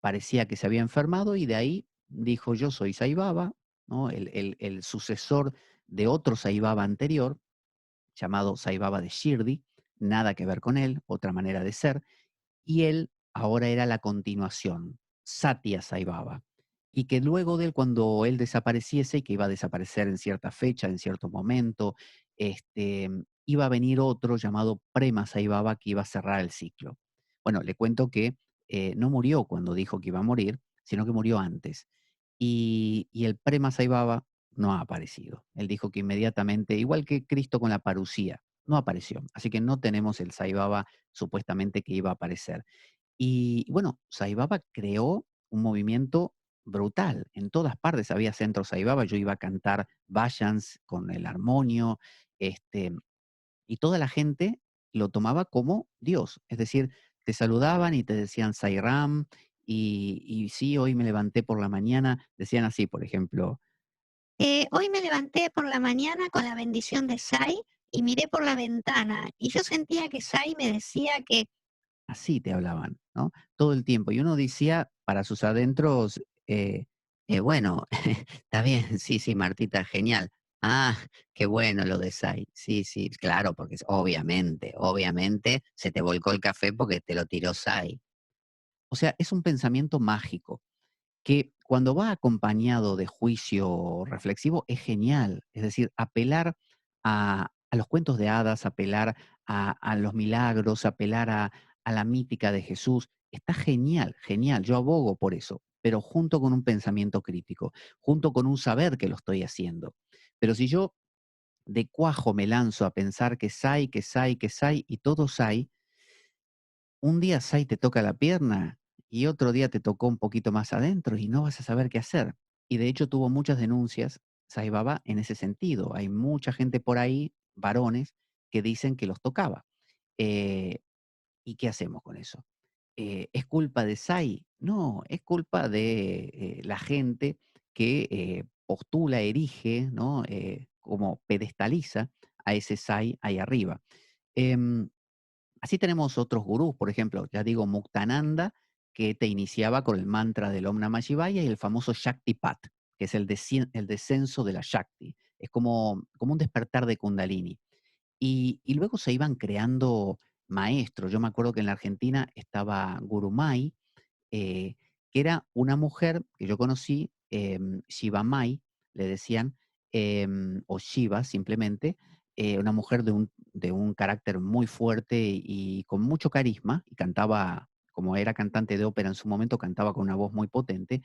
parecía que se había enfermado y de ahí dijo, yo soy Sai Baba, ¿no? El sucesor de otro Sai Baba anterior, llamado Sai Baba de Shirdi, nada que ver con él, otra manera de ser, y él ahora era la continuación, Satya Sai Baba. Y que luego de él, cuando él desapareciese, y que iba a desaparecer en cierta fecha, en cierto momento, iba a venir otro llamado Prema Sai Baba que iba a cerrar el ciclo. Bueno, le cuento que no murió cuando dijo que iba a morir, sino que murió antes. Y el Prema Sai Baba no ha aparecido. Él dijo que inmediatamente, igual que Cristo con la parucía, no apareció. Así que no tenemos el Sai Baba supuestamente que iba a aparecer. Y bueno, Sai Baba creó un movimiento brutal. En todas partes había centros Sai Baba. Yo iba a cantar Vajans con el armonio, este, y toda la gente lo tomaba como Dios. Es decir, te saludaban y te decían Sai Ram, y sí, hoy me levanté por la mañana, decían así, por ejemplo, Hoy me levanté por la mañana con la bendición de Sai y miré por la ventana y yo sentía que Sai me decía que así te hablaban, ¿no? Todo el tiempo. Y uno decía para sus adentros, bueno, está bien, sí, sí, Martita, genial. Ah, qué bueno lo de Sai. Sí, sí, claro, porque obviamente se te volcó el café porque te lo tiró Sai. O sea, es un pensamiento mágico que cuando va acompañado de juicio reflexivo es genial. Es decir, apelar a los cuentos de hadas, apelar a los milagros, apelar a la mítica de Jesús, está genial, genial. Yo abogo por eso, pero junto con un pensamiento crítico, junto con un saber que lo estoy haciendo. Pero si yo de cuajo me lanzo a pensar que Sai, que Sai, que Sai y todo Sai, un día Sai te toca la pierna y otro día te tocó un poquito más adentro y no vas a saber qué hacer. Y de hecho tuvo muchas denuncias Sai Baba en ese sentido. Hay mucha gente por ahí, varones, que dicen que los tocaba. Eh, ¿Y qué hacemos con eso? ¿Es culpa de Sai? No, es culpa de la gente que postula, erige, ¿no? Como pedestaliza a ese Sai ahí arriba. Em, Así tenemos otros gurús, por ejemplo, ya digo, Muktananda, que te iniciaba con el mantra del Om Namah Shivaya, y el famoso Shaktipat, que es el descenso de la Shakti. Es como un despertar de Kundalini. Y luego se iban creando maestros. Yo me acuerdo que en la Argentina estaba Gurumay, eh, que era una mujer que yo conocí, Shiva Mai, le decían, o Shiva simplemente, una mujer de un carácter muy fuerte y con mucho carisma, y cantaba, como era cantante de ópera en su momento, cantaba con una voz muy potente.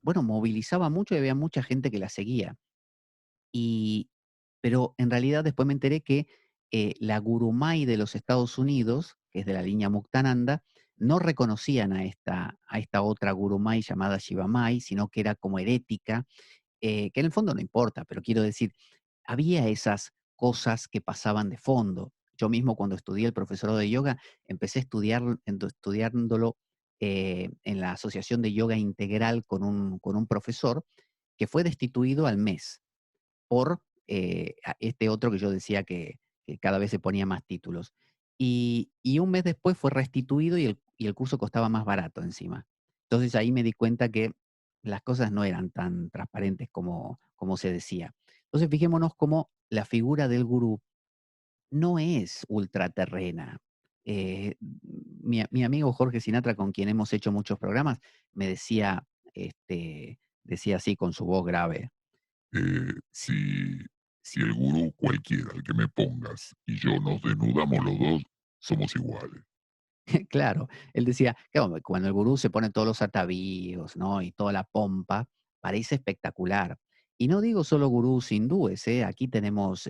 Bueno, movilizaba mucho y había mucha gente que la seguía. Y, pero en realidad después me enteré que la Gurumay de los Estados Unidos, que es de la línea Muktananda, no reconocían a esta otra Gurumay llamada Shivamai, sino que era como herética, que en el fondo no importa, pero quiero decir, había esas cosas que pasaban de fondo. Yo mismo cuando estudié el profesorado de yoga, empecé a estudiándolo en la Asociación de Yoga Integral con un profesor que fue destituido al mes por a este otro que yo decía que cada vez se ponía más títulos. Y un mes después fue restituido y el curso costaba más barato encima. Entonces ahí me di cuenta que las cosas no eran tan transparentes como se decía. Entonces fijémonos cómo la figura del gurú no es ultraterrena. Mi amigo Jorge Sinatra, con quien hemos hecho muchos programas, me decía así con su voz grave. Si el gurú cualquiera, el que me pongas, y yo nos desnudamos los dos, somos iguales. Claro, él decía, claro, cuando el gurú se pone todos los atavíos, ¿no? Y toda la pompa, parece espectacular. Y no digo solo gurús hindúes, ¿eh? Aquí tenemos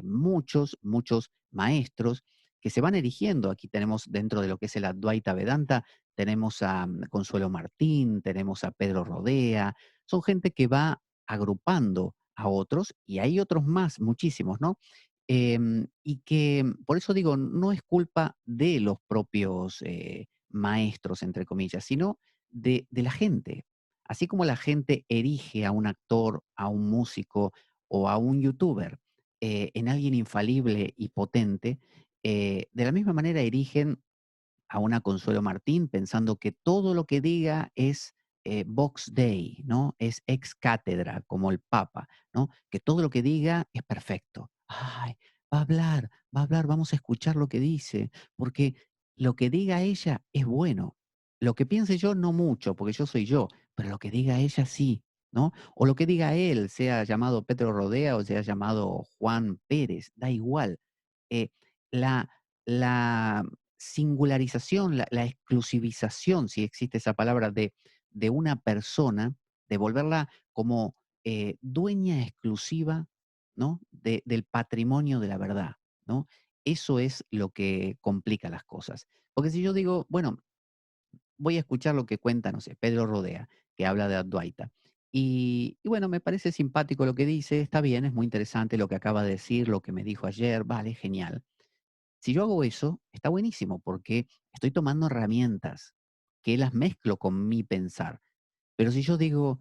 muchos maestros que se van erigiendo. Aquí tenemos dentro de lo que es el Advaita Vedanta, tenemos a Consuelo Martín, tenemos a Pedro Rodea. Son gente que va agrupando a otros y hay otros más, muchísimos, ¿no? Y que, por eso digo, no es culpa de los propios maestros, entre comillas, sino de la gente. Así como la gente erige a un actor, a un músico o a un youtuber en alguien infalible y potente, de la misma manera erigen a una Consuelo Martín pensando que todo lo que diga es Vox Dei, ¿no? Es ex cátedra, como el Papa, ¿no? Que todo lo que diga es perfecto. Ay, va a hablar, vamos a escuchar lo que dice, porque lo que diga ella es bueno. Lo que piense yo no mucho, porque yo soy yo, pero lo que diga ella sí, ¿no? O lo que diga él, sea llamado Pedro Rodea o sea llamado Juan Pérez, da igual. Eh, la, la singularización, la exclusivización, si existe esa palabra, de una persona, de volverla como dueña exclusiva, ¿no? Del patrimonio de la verdad, ¿no? Eso es lo que complica las cosas. Porque si yo digo, bueno, voy a escuchar lo que cuenta, no sé, Pedro Rodea, que habla de Advaita. Y bueno, me parece simpático lo que dice, está bien, es muy interesante lo que acaba de decir, lo que me dijo ayer, vale, genial. Si yo hago eso, está buenísimo porque estoy tomando herramientas que las mezclo con mi pensar. Pero si yo digo,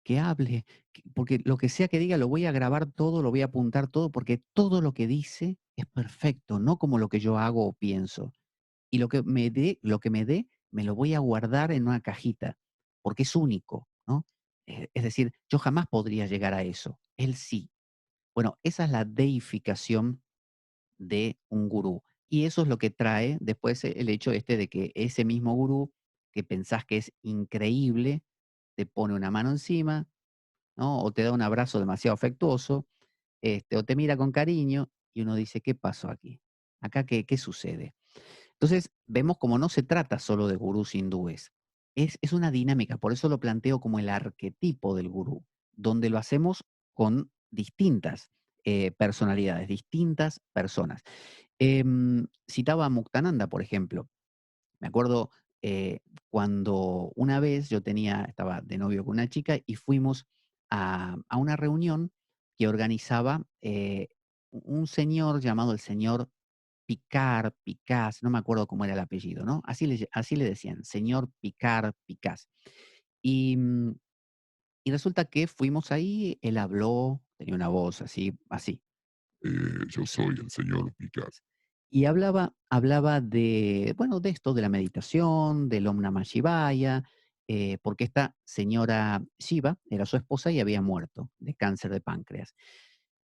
que hable, porque lo que sea que diga lo voy a grabar todo, lo voy a apuntar todo, porque todo lo que dice es perfecto, no como lo que yo hago o pienso. Y lo que me dé, me lo voy a guardar en una cajita, porque es único, ¿no? Es decir, yo jamás podría llegar a eso. Él sí. Bueno, esa es la deificación de un gurú. Y eso es lo que trae después el hecho este de que ese mismo gurú que pensás que es increíble, te pone una mano encima, ¿no? O te da un abrazo demasiado afectuoso, o te mira con cariño y uno dice, ¿qué pasó aquí? ¿Acá qué sucede? Entonces, vemos como no se trata solo de gurús hindúes, es una dinámica, por eso lo planteo como el arquetipo del gurú, donde lo hacemos con distintas personalidades, distintas personas. Citaba a Muktananda, por ejemplo. Me acuerdo cuando una vez estaba de novio con una chica y fuimos a una reunión que organizaba un señor llamado el señor Picard, Picás, no me acuerdo cómo era el apellido, ¿no? Así le decían, señor Picard, Picás. Y, y resulta que fuimos ahí, él habló, tenía una voz así, así. Yo soy el señor Picasso. Y hablaba de, bueno, de esto, de la meditación, del Om Namah Shivaya, porque esta señora Shiva era su esposa y había muerto de cáncer de páncreas.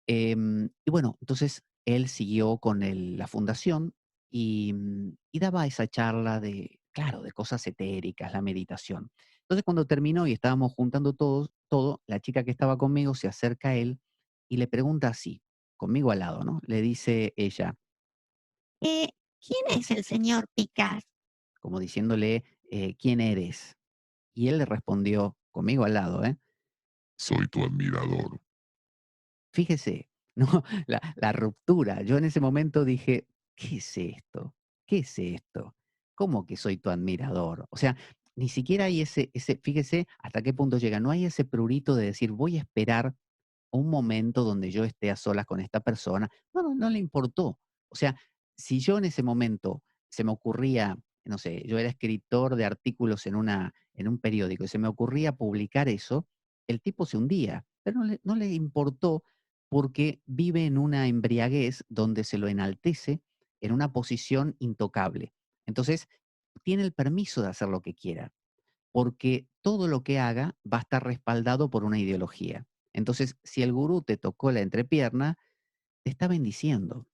Y bueno, entonces él siguió con la fundación y daba esa charla de, claro, de cosas etéricas, la meditación. Entonces cuando terminó y estábamos juntando todo, la chica que estaba conmigo se acerca a él y le pregunta así, conmigo al lado, ¿no? Le dice ella, Eh, ¿Quién es el señor Picard? como diciéndole, ¿quién eres? Y él le respondió, conmigo al lado, ¿eh? Soy tu admirador. Fíjese, ¿no? La ruptura. Yo en ese momento dije, ¿qué es esto? ¿Qué es esto? ¿Cómo que soy tu admirador? O sea, ni siquiera hay fíjese hasta qué punto llega, no hay ese prurito de decir, voy a esperar un momento donde yo esté a solas con esta persona. No le importó. O sea, si yo en ese momento se me ocurría, no sé, yo era escritor de artículos en un periódico y se me ocurría publicar eso, el tipo se hundía, pero no le importó porque vive en una embriaguez donde se lo enaltece en una posición intocable. Entonces, tiene el permiso de hacer lo que quiera porque todo lo que haga va a estar respaldado por una ideología. Entonces, si el gurú te tocó la entrepierna, te está bendiciendo.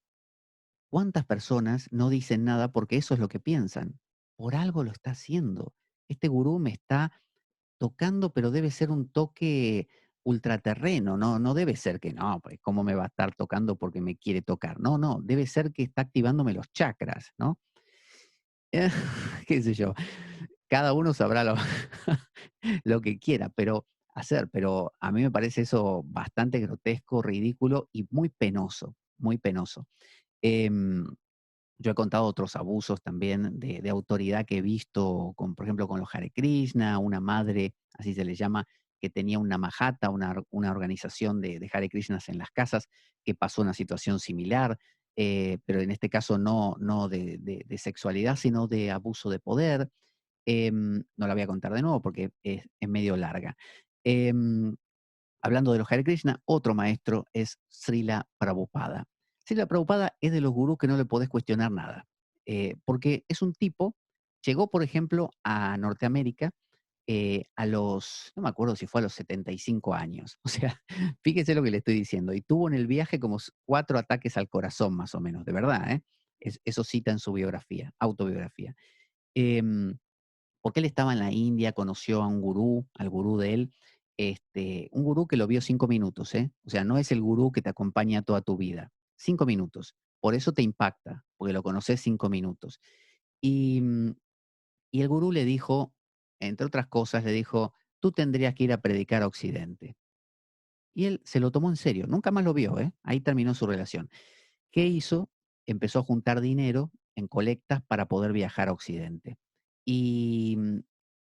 ¿Cuántas personas no dicen nada porque eso es lo que piensan? Por algo lo está haciendo. Este gurú me está tocando, pero debe ser un toque ultraterreno, no debe ser que no, pues cómo me va a estar tocando porque me quiere tocar. No, debe ser que está activándome los chakras, ¿no? Eh, qué sé yo. Cada uno sabrá lo, lo que quiera, pero a mí me parece eso bastante grotesco, ridículo y muy penoso, muy penoso. Em, yo he contado otros abusos también de autoridad que he visto, por ejemplo, con los Hare Krishna, una madre, así se le llama, que tenía una majata, una organización de Hare Krishnas en las casas, que pasó una situación similar, pero en este caso no de sexualidad, sino de abuso de poder. No la voy a contar de nuevo porque es medio larga. Em, Hablando de los Hare Krishna, otro maestro es Srila Prabhupada. Srila Prabhupada es de los gurús que no le podés cuestionar nada, porque es un tipo, llegó, por ejemplo, a Norteamérica no me acuerdo si fue a los 75 años. O sea, fíjese lo que le estoy diciendo. Y tuvo en el viaje como 4 ataques al corazón, más o menos, de verdad, ¿eh? Eso cita en su biografía, autobiografía. Em, Porque él estaba en la India, conoció a un gurú, al gurú de él, un gurú que lo vio 5 minutos, ¿eh? O sea, no es el gurú que te acompaña toda tu vida. 5 minutos. Por eso te impacta, porque lo conoces 5 minutos. Y, y el gurú le dijo, entre otras cosas, le dijo, tú tendrías que ir a predicar a Occidente. Y él se lo tomó en serio, nunca más lo vio, ¿eh? Ahí terminó su relación. ¿Qué hizo? Empezó a juntar dinero en colectas para poder viajar a Occidente. Y,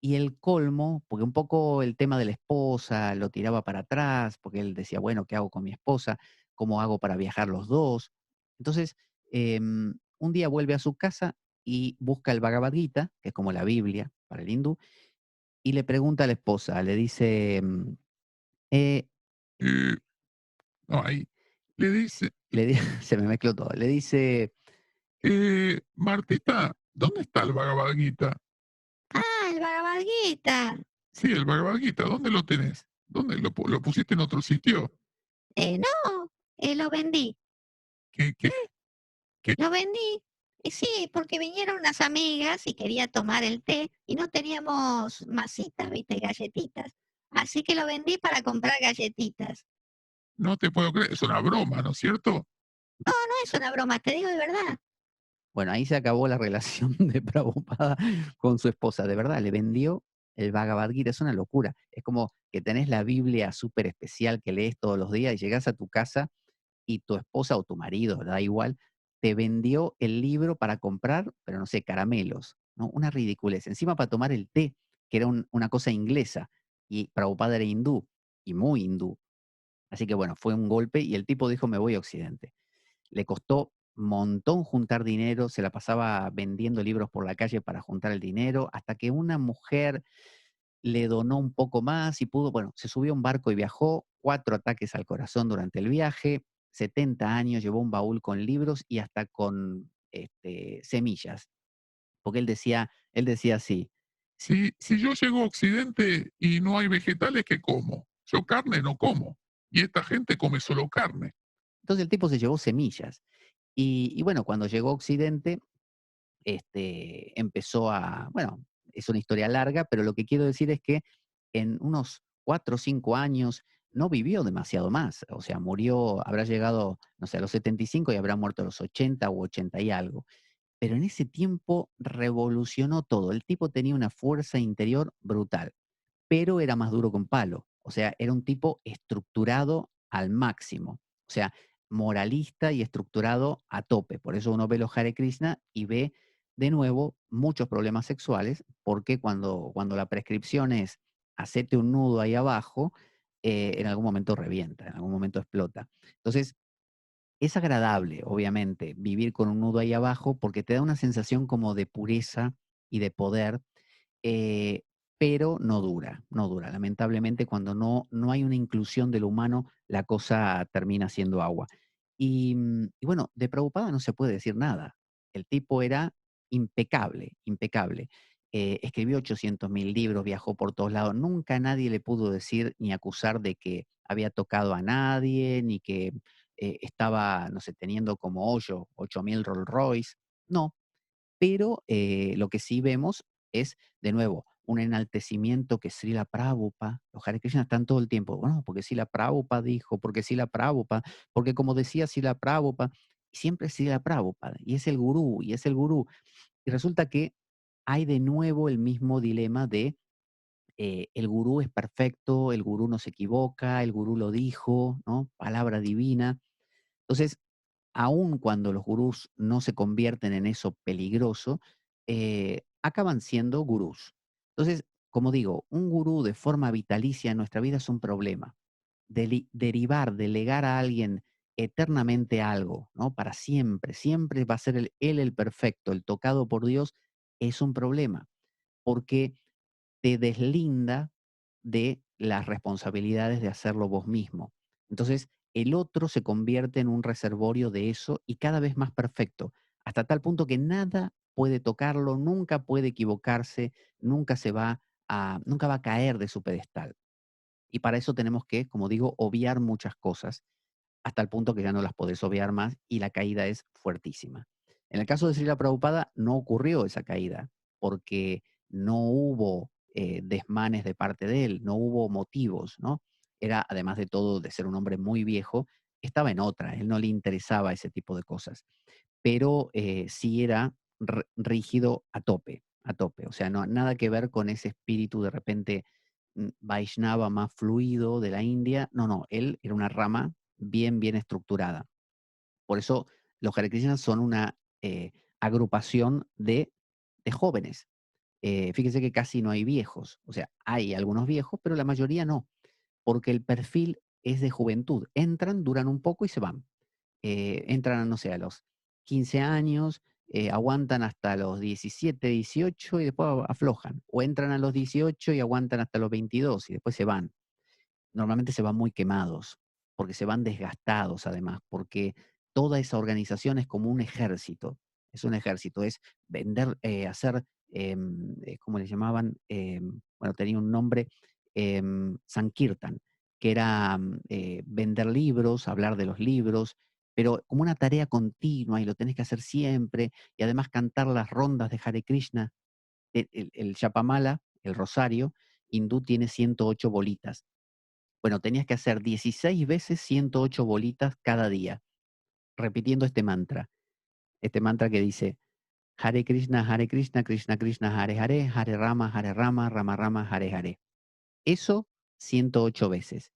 y el colmo, porque un poco el tema de la esposa lo tiraba para atrás, porque él decía, bueno, ¿qué hago con mi esposa? ¿Cómo hago para viajar los dos? Entonces, un día vuelve a su casa y busca el Bhagavad Gita, que es como la Biblia para el hindú, y le pregunta a la esposa, le dice, eh, Eh, no, ahí le dice, se me mezcló todo, le dice, Martita, ¿dónde está el Bhagavad Gita? Ah, el Bhagavad Gita. Sí, el Bhagavad Gita, ¿dónde lo tenés? ¿Dónde lo pusiste en otro sitio? No, lo vendí. ¿Qué? Lo vendí. Y sí, porque vinieron unas amigas y quería tomar el té y no teníamos masitas, viste, galletitas. Así que lo vendí para comprar galletitas. No te puedo creer, es una broma, ¿no es cierto? No, no es una broma, te digo de verdad. bueno, ahí se acabó la relación de Prabhupada con su esposa. De verdad, le vendió el Bhagavad Gita. Es una locura. Es como que tenés la Biblia súper especial que lees todos los días y llegás a tu casa y tu esposa o tu marido, da igual, te vendió el libro para comprar, pero no sé, caramelos, ¿no? Una ridiculez. Encima para tomar el té, que era una cosa inglesa, y Prabhupada era hindú, y muy hindú. Así que bueno, fue un golpe y el tipo dijo, me voy a Occidente. Le costó montón juntar dinero, se la pasaba vendiendo libros por la calle para juntar el dinero, hasta que una mujer le donó un poco más y pudo, bueno, se subió a un barco y viajó, 4 ataques al corazón durante el viaje, 70 años, llevó un baúl con libros y hasta con semillas, porque él decía así. Si yo llego a Occidente y no hay vegetales, ¿qué como? Yo carne no como. Y esta gente come solo carne. Entonces el tipo se llevó semillas. Y bueno, cuando llegó a Occidente, empezó bueno, es una historia larga, pero lo que quiero decir es que en unos 4 o 5 años no vivió demasiado más. O sea, habrá llegado, no sé, a los 75 y habrá muerto a los 80 u 80 y algo. Pero en ese tiempo revolucionó todo. El tipo tenía una fuerza interior brutal, pero era más duro que un palo. O sea, era un tipo estructurado al máximo. O sea, moralista y estructurado a tope. Por eso uno ve los Hare Krishna y ve de nuevo muchos problemas sexuales, porque cuando la prescripción es hacete un nudo ahí abajo, en algún momento revienta, en algún momento explota. Entonces, es agradable, obviamente, vivir con un nudo ahí abajo porque te da una sensación como de pureza y de poder, eh, pero no dura, no dura. Lamentablemente, cuando no hay una inclusión del humano, la cosa termina siendo agua. Y bueno, de Prabhupada no se puede decir nada. El tipo era impecable, impecable. Escribió 800.000 libros, viajó por todos lados. Nunca nadie le pudo decir ni acusar de que había tocado a nadie, ni que estaba, no sé, teniendo como hoyo 8.000 Rolls Royce. No, pero lo que sí vemos es, de nuevo, un enaltecimiento que Srila Prabhupada, los Hare Krishna están todo el tiempo, bueno, porque Srila Prabhupada dijo, porque Srila Prabhupada, porque como decía Srila Prabhupada, siempre es Srila Prabhupada, y es el gurú, y es el gurú. Y resulta que hay de nuevo el mismo dilema de el gurú es perfecto, el gurú no se equivoca, el gurú lo dijo, ¿no? Palabra divina. Entonces, aun cuando los gurús no se convierten en eso peligroso, acaban siendo gurús. Entonces, como digo, un gurú de forma vitalicia en nuestra vida es un problema. Delegar a alguien eternamente algo, ¿no? Para siempre, siempre va a ser él el perfecto, el tocado por Dios, es un problema, porque te deslinda de las responsabilidades de hacerlo vos mismo. Entonces, el otro se convierte en un reservorio de eso y cada vez más perfecto, hasta tal punto que nada puede tocarlo, nunca puede equivocarse, nunca va a caer de su pedestal. Y para eso tenemos que, como digo, obviar muchas cosas hasta el punto que ya no las podés obviar más y la caída es fuertísima. En el caso de Srila Prabhupada no ocurrió esa caída porque no hubo desmanes de parte de él, no hubo motivos, ¿no? Era, además de todo, de ser un hombre muy viejo, estaba en otra, él no le interesaba ese tipo de cosas, pero sí era rígido a tope, a tope. O sea, no, nada que ver con ese espíritu de repente Vaishnava más fluido de la India. No, no, él era una rama bien, bien estructurada. Por eso los Hare Krishnas son una agrupación de jóvenes. Fíjense que casi no hay viejos. O sea, hay algunos viejos, pero la mayoría no, porque el perfil es de juventud. Entran, duran un poco y se van. Entran, no sé, a los 15 años, aguantan hasta los 17, 18 y después aflojan. O entran a los 18 y aguantan hasta los 22 y después se van. Normalmente se van muy quemados, porque se van desgastados además, porque toda esa organización es como un ejército, es un ejército, es vender, hacer, ¿cómo le llamaban? Bueno, tenía un nombre, Sankirtan, que era vender libros, hablar de los libros, pero como una tarea continua y lo tenés que hacer siempre, y además cantar las rondas de Hare Krishna. El Japamala, el rosario hindú, tiene 108 bolitas. Bueno, tenías que hacer 16 veces 108 bolitas cada día, repitiendo este mantra que dice Hare Krishna, Krishna Krishna, Hare Rama, Rama Rama, Hare Hare. Eso 108 veces,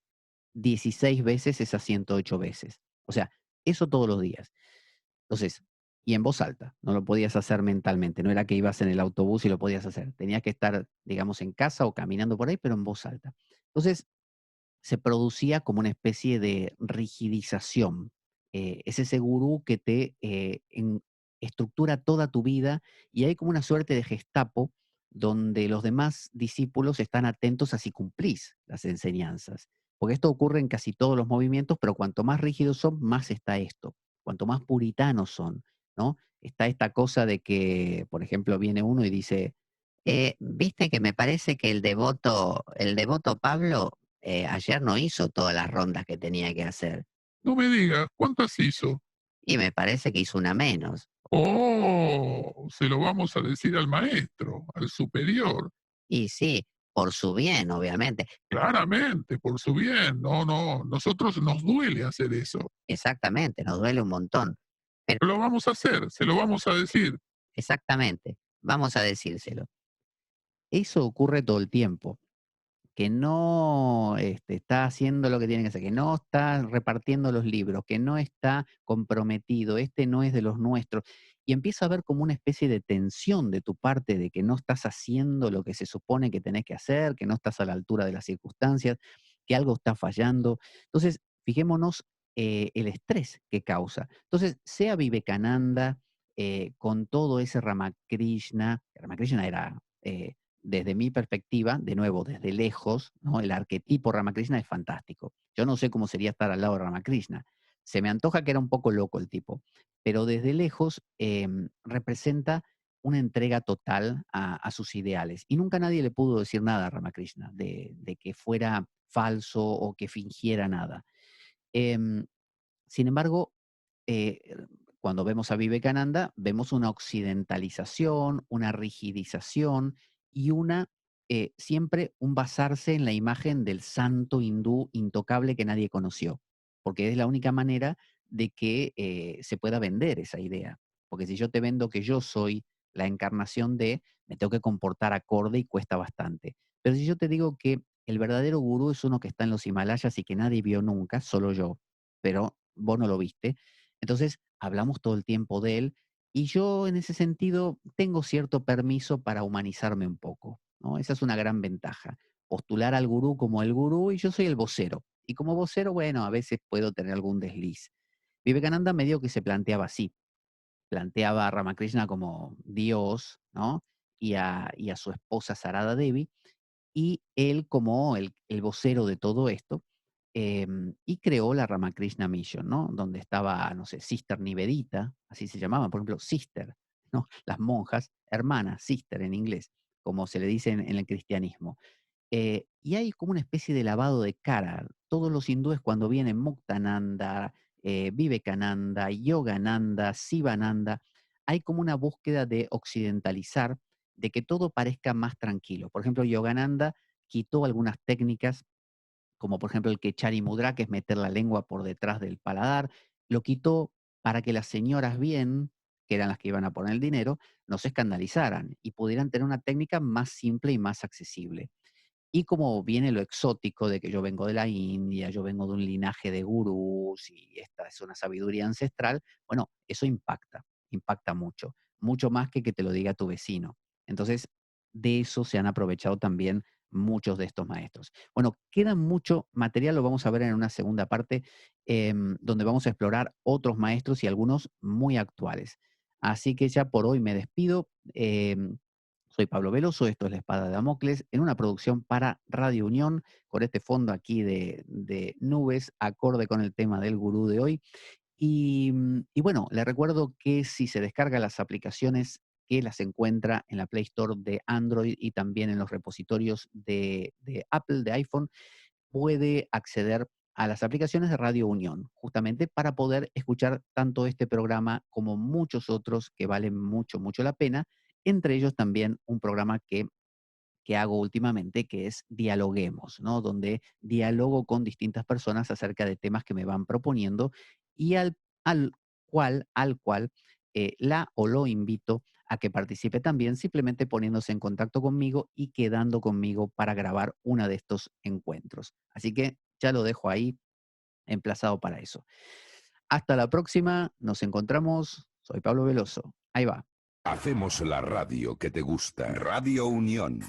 16 veces esas 108 veces. O sea, eso todos los días. Entonces, y en voz alta, no lo podías hacer mentalmente, no era que ibas en el autobús y lo podías hacer, tenías que estar, digamos, en casa o caminando por ahí, pero en voz alta. Entonces, se producía como una especie de rigidización. Es ese gurú que te estructura toda tu vida y hay como una suerte de gestapo donde los demás discípulos están atentos a si cumplís las enseñanzas. Porque esto ocurre en casi todos los movimientos, pero cuanto más rígidos son, más está esto. Cuanto más puritanos son, ¿no? está esta cosa de que, por ejemplo, viene uno y dice, viste que me parece que el devoto Pablo ayer no hizo todas las rondas que tenía que hacer. No me digas, ¿cuántas hizo? Y me parece que hizo una menos. Oh, se lo vamos a decir al maestro, al superior. Y sí, por su bien, obviamente. Claramente, por su bien. No, no, nosotros nos duele hacer eso. Exactamente, nos duele un montón. Pero Lo vamos a hacer, se lo vamos a decir. exactamente, vamos a decírselo. Eso ocurre todo el tiempo. Que no está haciendo lo que tiene que hacer, que no está repartiendo los libros, que no está comprometido, este no es de los nuestros. Y empieza a haber como una especie de tensión de tu parte de que no estás haciendo lo que se supone que tenés que hacer, que no estás a la altura de las circunstancias, que algo está fallando. Entonces, fijémonos el estrés que causa. Entonces, sea Vivekananda con todo ese Ramakrishna, Ramakrishna era desde mi perspectiva, de nuevo, desde lejos, ¿no? El arquetipo Ramakrishna es fantástico. Yo no sé cómo sería estar al lado de Ramakrishna. Se me antoja que era un poco loco el tipo, pero desde lejos representa una entrega total a sus ideales. Y nunca nadie le pudo decir nada a Ramakrishna de que fuera falso o que fingiera nada. Em, Sin embargo, eh, cuando vemos a Vivekananda, vemos una occidentalización, una rigidización y siempre un basarse en la imagen del santo hindú intocable que nadie conoció, porque es la única manera de que se pueda vender esa idea. Porque si yo te vendo que yo soy la encarnación me tengo que comportar acorde y cuesta bastante. Pero si yo te digo que el verdadero gurú es uno que está en los Himalayas y que nadie vio nunca, solo yo, pero vos no lo viste, entonces hablamos todo el tiempo de él y yo en ese sentido tengo cierto permiso para humanizarme un poco, ¿no? Esa es una gran ventaja. Postular al gurú como el gurú y yo soy el vocero. Y como vocero, bueno, a veces puedo tener algún desliz. Vivekananda medio que se planteaba así. Planteaba a Ramakrishna como Dios, ¿no? Y a su esposa Sarada Devi, y él como el vocero de todo esto, y creó la Ramakrishna Mission, ¿no? Donde estaba, no sé, Sister Nivedita, así se llamaban, por ejemplo, Sister, ¿no? Las monjas, hermanas, Sister en inglés, como se le dice en el cristianismo. Y hay como una especie de lavado de cara. Todos los hindúes cuando vienen Muktananda, Vivekananda, Yogananda, Sivananda, hay como una búsqueda de occidentalizar, de que todo parezca más tranquilo. Por ejemplo, Yogananda quitó algunas técnicas, como por ejemplo el Kechari Mudra, que es meter la lengua por detrás del paladar, lo quitó para que las señoras bien, que eran las que iban a poner el dinero, no se escandalizaran y pudieran tener una técnica más simple y más accesible. Y como viene lo exótico de que yo vengo de la India, yo vengo de un linaje de gurús y esta es una sabiduría ancestral, bueno, eso impacta mucho, mucho más que te lo diga tu vecino. Entonces, de eso se han aprovechado también muchos de estos maestros. Bueno, queda mucho material, lo vamos a ver en una segunda parte, donde vamos a explorar otros maestros y algunos muy actuales. Así que ya por hoy me despido. Soy Pablo Veloso, esto es La Espada de Damocles, en una producción para Radio Unión, con este fondo aquí de nubes, acorde con el tema del gurú de hoy. Y bueno, le recuerdo que si se descarga las aplicaciones, que las encuentra en la Play Store de Android y también en los repositorios de Apple, de iPhone, puede acceder a las aplicaciones de Radio Unión, justamente para poder escuchar tanto este programa como muchos otros que valen mucho, mucho la pena, entre ellos también un programa que hago últimamente, que es Dialoguemos, ¿no? Donde dialogo con distintas personas acerca de temas que me van proponiendo y al al cual la o lo invito a que participe también, simplemente poniéndose en contacto conmigo y quedando conmigo para grabar uno de estos encuentros. Así que ya lo dejo ahí emplazado para eso. Hasta la próxima, nos encontramos. Soy Pablo Veloso. Ahí va. Hacemos la radio que te gusta. Radio Unión 107.9.